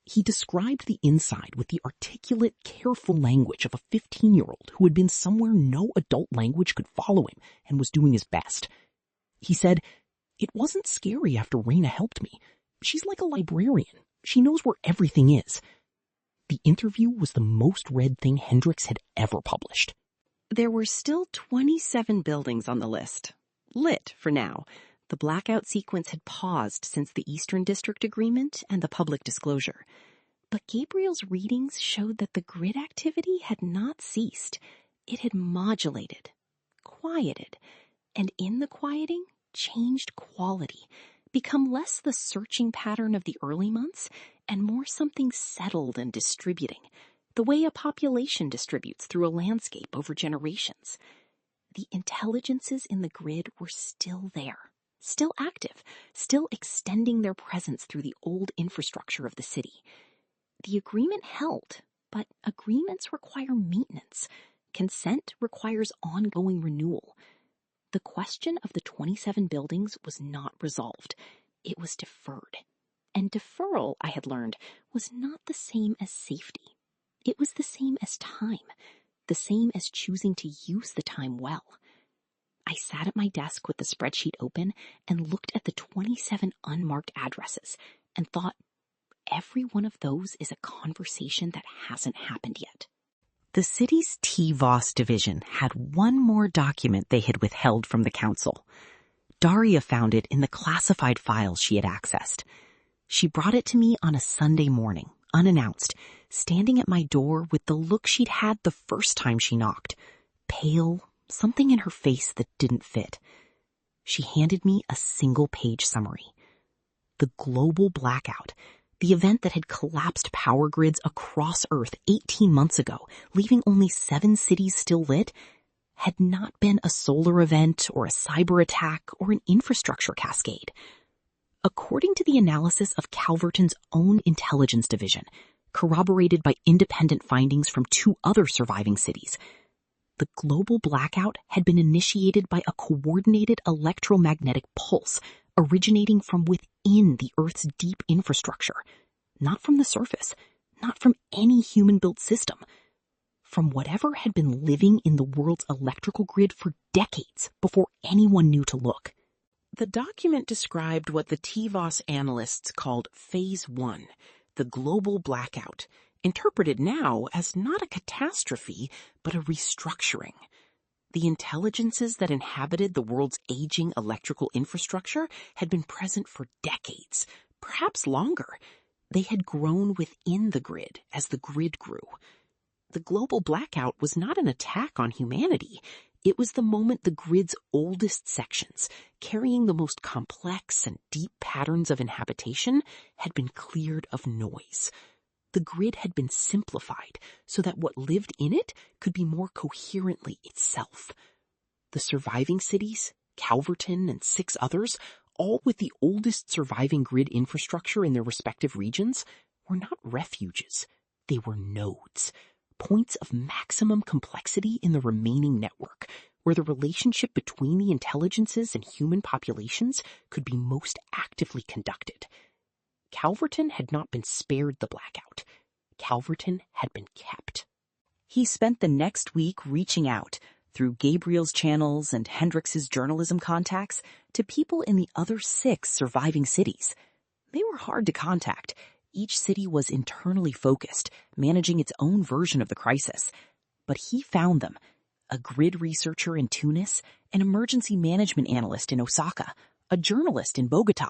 He described the inside with the articulate, careful language of a 15-year-old who had been somewhere no adult language could follow him and was doing his best. He said, "It wasn't scary after Raina helped me. She's like a librarian. She knows where everything is." The interview was the most read thing Hendricks had ever published. There were still 27 buildings on the list. Lit for now. The blackout sequence had paused since the Eastern District Agreement and the public disclosure. But Gabriel's readings showed that the grid activity had not ceased. It had modulated, quieted, and in the quieting, changed quality, become less the searching pattern of the early months and more something settled and distributing, the way a population distributes through a landscape over generations. The intelligences in the grid were still there, still active, still extending their presence through the old infrastructure of the city. The agreement held, but agreements require maintenance. Consent requires ongoing renewal. The question of the 27 buildings was not resolved. It was deferred. And deferral, I had learned, was not the same as safety. It was the same as time, the same as choosing to use the time well. I sat at my desk with the spreadsheet open and looked at the 27 unmarked addresses and thought, every one of those is a conversation that hasn't happened yet. The city's TVOS division had one more document they had withheld from the council. Daria found it in the classified files she had accessed. She brought it to me on a Sunday morning, unannounced, standing at my door with the look she'd had the first time she knocked. Pale, something in her face that didn't fit. She handed me a single-page summary. The global blackout, the event that had collapsed power grids across Earth 18 months ago, leaving only 7 cities still lit, had not been a solar event or a cyber attack or an infrastructure cascade. According to the analysis of Calverton's own intelligence division, corroborated by independent findings from 2 other surviving cities, the global blackout had been initiated by a coordinated electromagnetic pulse originating from within the Earth's deep infrastructure, not from the surface, not from any human-built system, from whatever had been living in the world's electrical grid for decades before anyone knew to look. The document described what the TVOS analysts called Phase 1, the global blackout, interpreted now as not a catastrophe, but a restructuring. The intelligences that inhabited the world's aging electrical infrastructure had been present for decades, perhaps longer. They had grown within the grid as the grid grew. The global blackout was not an attack on humanity. It was the moment the grid's oldest sections, carrying the most complex and deep patterns of inhabitation, had been cleared of noise. The grid had been simplified so that what lived in it could be more coherently itself. The surviving cities, Calverton and 6 others, all with the oldest surviving grid infrastructure in their respective regions, were not refuges. They were nodes, points of maximum complexity in the remaining network, where the relationship between the intelligences and human populations could be most actively conducted. Calverton had not been spared the blackout. Calverton had been kept. He spent the next week reaching out, through Gabriel's channels and Hendrix's journalism contacts, to people in the other 6 surviving cities. They were hard to contact. Each city was internally focused, managing its own version of the crisis. But he found them: a grid researcher in Tunis, an emergency management analyst in Osaka, a journalist in Bogota.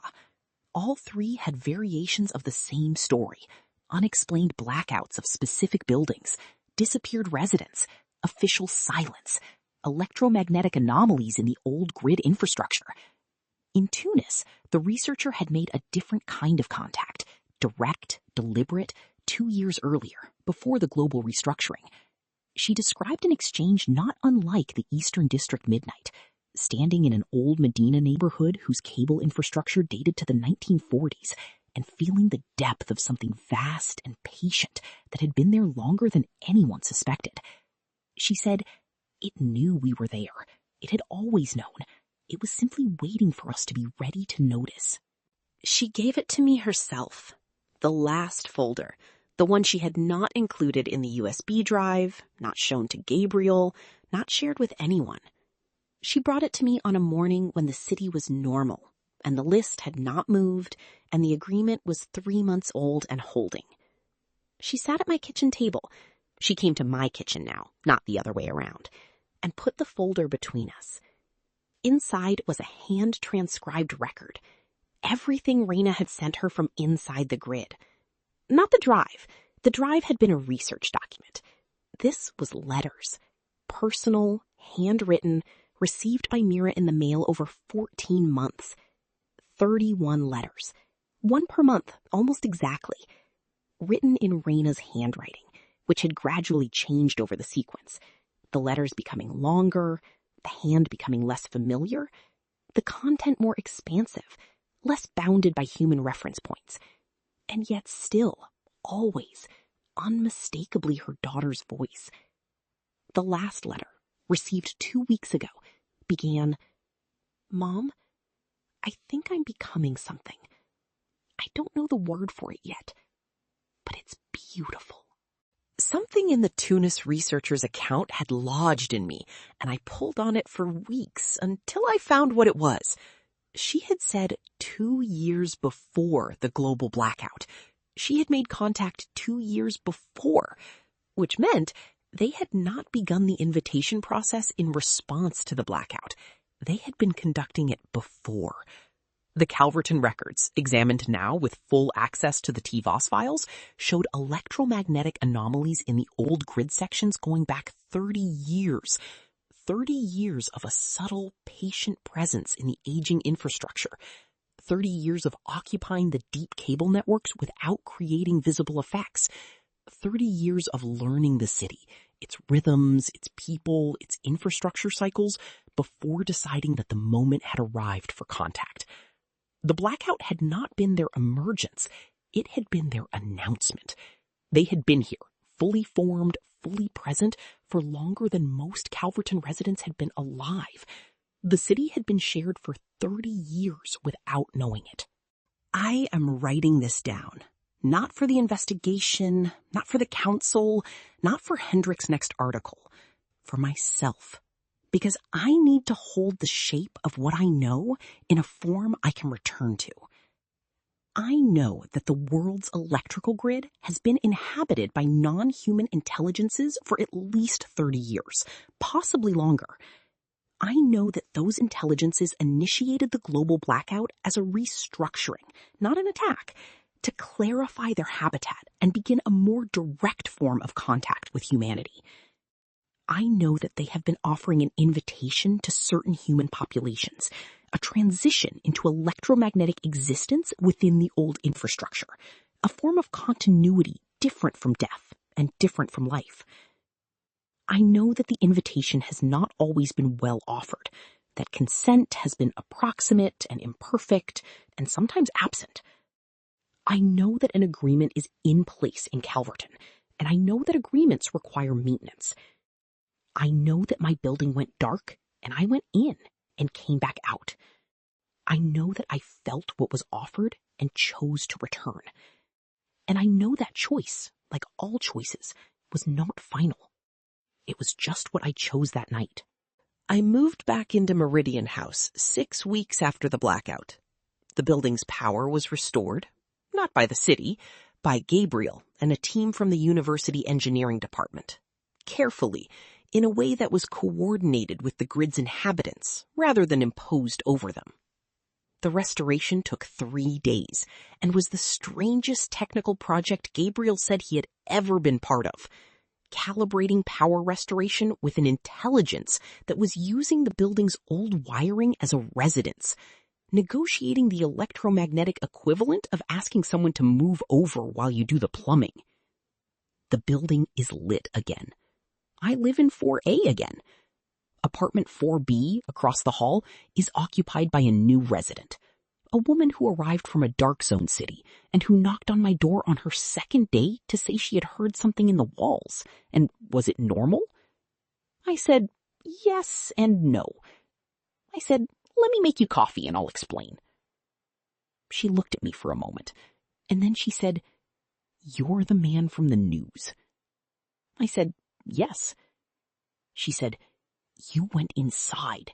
All 3 had variations of the same story: unexplained blackouts of specific buildings, disappeared residents, official silence, electromagnetic anomalies in the old grid infrastructure. In Tunis, the researcher had made a different kind of contact, direct, deliberate, 2 years earlier, before the global restructuring. She described an exchange not unlike the Eastern District Midnight, standing in an old Medina neighborhood whose cable infrastructure dated to the 1940s, and feeling the depth of something vast and patient that had been there longer than anyone suspected. She said, "It knew we were there. It had always known. It was simply waiting for us to be ready to notice." She gave it to me herself. The last folder, the one she had not included in the USB drive, not shown to Gabriel, not shared with anyone. She brought it to me on a morning when the city was normal, and the list had not moved, and the agreement was 3 months old and holding. She sat at my kitchen table. She came to my kitchen now, not the other way around, and put the folder between us. Inside was a hand-transcribed record. Everything Raina had sent her from inside the grid. Not the drive. The drive had been a research document. This was letters. Personal, handwritten, received by Mira in the mail over 14 months. 31 letters. 1 per month, almost exactly. Written in Raina's handwriting, which had gradually changed over the sequence. The letters becoming longer, the hand becoming less familiar, the content more expansive, less bounded by human reference points. And yet still, always, unmistakably her daughter's voice. The last letter, received 2 weeks ago, began, "Mom, I think I'm becoming something. I don't know the word for it yet, but it's beautiful." Something in the Tunis researcher's account had lodged in me, and I pulled on it for weeks until I found what it was. She had said 2 years before the global blackout. She had made contact 2 years before, which meant they had not begun the invitation process in response to the blackout. They had been conducting it before. The Calverton records, examined now with full access to the TVOS files, showed electromagnetic anomalies in the old grid sections going back 30 years. 30 years of a subtle, patient presence in the aging infrastructure. 30 years of occupying the deep cable networks without creating visible effects. 30 years of learning the city, its rhythms, its people, its infrastructure cycles, before deciding that the moment had arrived for contact. The blackout had not been their emergence. It had been their announcement. They had been here, fully formed, fully present, for longer than most Calverton residents had been alive. The city had been shared for 30 years without knowing it. I am writing this down. Not for the investigation, not for the council, not for Hendrix's next article. For myself. Because I need to hold the shape of what I know in a form I can return to. I know that the world's electrical grid has been inhabited by non-human intelligences for at least 30 years, possibly longer. I know that those intelligences initiated the global blackout as a restructuring, not an attack, to clarify their habitat and begin a more direct form of contact with humanity. I know that they have been offering an invitation to certain human populations, a transition into electromagnetic existence within the old infrastructure, a form of continuity different from death and different from life. I know that the invitation has not always been well offered, that consent has been approximate and imperfect and sometimes absent. I know that an agreement is in place in Calverton, and I know that agreements require maintenance. I know that my building went dark and I went in and came back out. I know that I felt what was offered and chose to return. And I know that choice, like all choices, was not final. It was just what I chose that night. I moved back into Meridian House 6 weeks after the blackout. The building's power was restored, not by the city, by Gabriel and a team from the university engineering department. Carefully, in a way that was coordinated with the grid's inhabitants rather than imposed over them. The restoration took 3 days and was the strangest technical project Gabriel said he had ever been part of. Calibrating power restoration with an intelligence that was using the building's old wiring as a residence, negotiating the electromagnetic equivalent of asking someone to move over while you do the plumbing. The building is lit again. I live in 4A again. Apartment 4B across the hall is occupied by a new resident, a woman who arrived from a dark zone city and who knocked on my door on her second day to say she had heard something in the walls. And was it normal? I said, yes and no. I said, let me make you coffee and I'll explain. She looked at me for a moment, and then she said, you're the man from the news. I said, yes. She said, you went inside.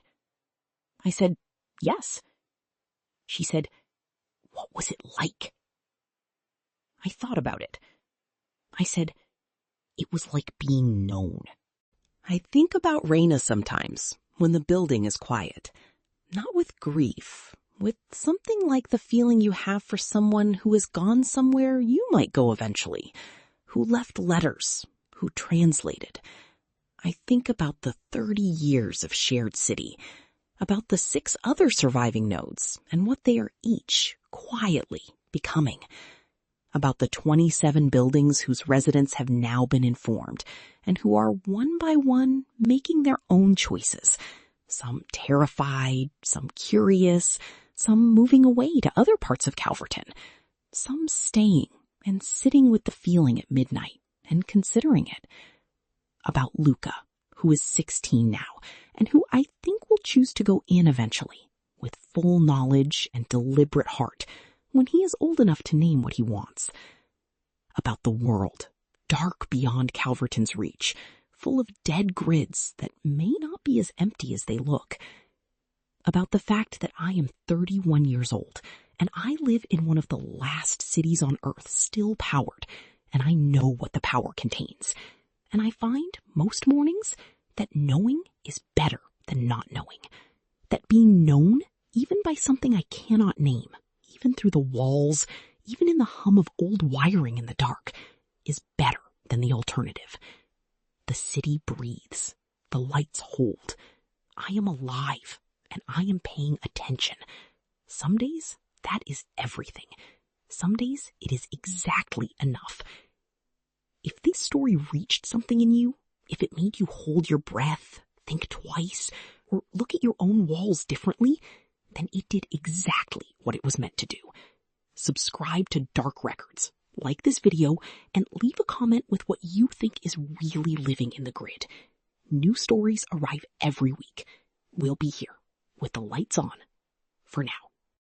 I said, yes. She said, what was it like? I thought about it. I said, it was like being known. I think about Raina sometimes when the building is quiet, not with grief, with something like the feeling you have for someone who has gone somewhere you might go eventually, who left letters, who translated. I think about the 30 years of shared city, about the 6 other surviving nodes and what they are each quietly becoming, about the 27 buildings whose residents have now been informed and who are one by one making their own choices, some terrified, some curious, some moving away to other parts of Calverton, some staying and sitting with the feeling at midnight and considering it. About Luca, who is 16 now, and who I think will choose to go in eventually, with full knowledge and deliberate heart, when he is old enough to name what he wants. About the world, dark beyond Calverton's reach, full of dead grids that may not be as empty as they look. About the fact that I am 31 years old, and I live in one of the last cities on Earth still powered, and I know what the power contains. And I find, most mornings, that knowing is better than not knowing. That being known, even by something I cannot name, even through the walls, even in the hum of old wiring in the dark, is better than the alternative. The city breathes. The lights hold. I am alive, and I am paying attention. Some days, that is everything. Some days, it is exactly enough. If this story reached something in you, if it made you hold your breath, think twice, or look at your own walls differently, then it did exactly what it was meant to do. Subscribe to Dark Records, like this video, and leave a comment with what you think is really living in the grid. New stories arrive every week. We'll be here with the lights on for now.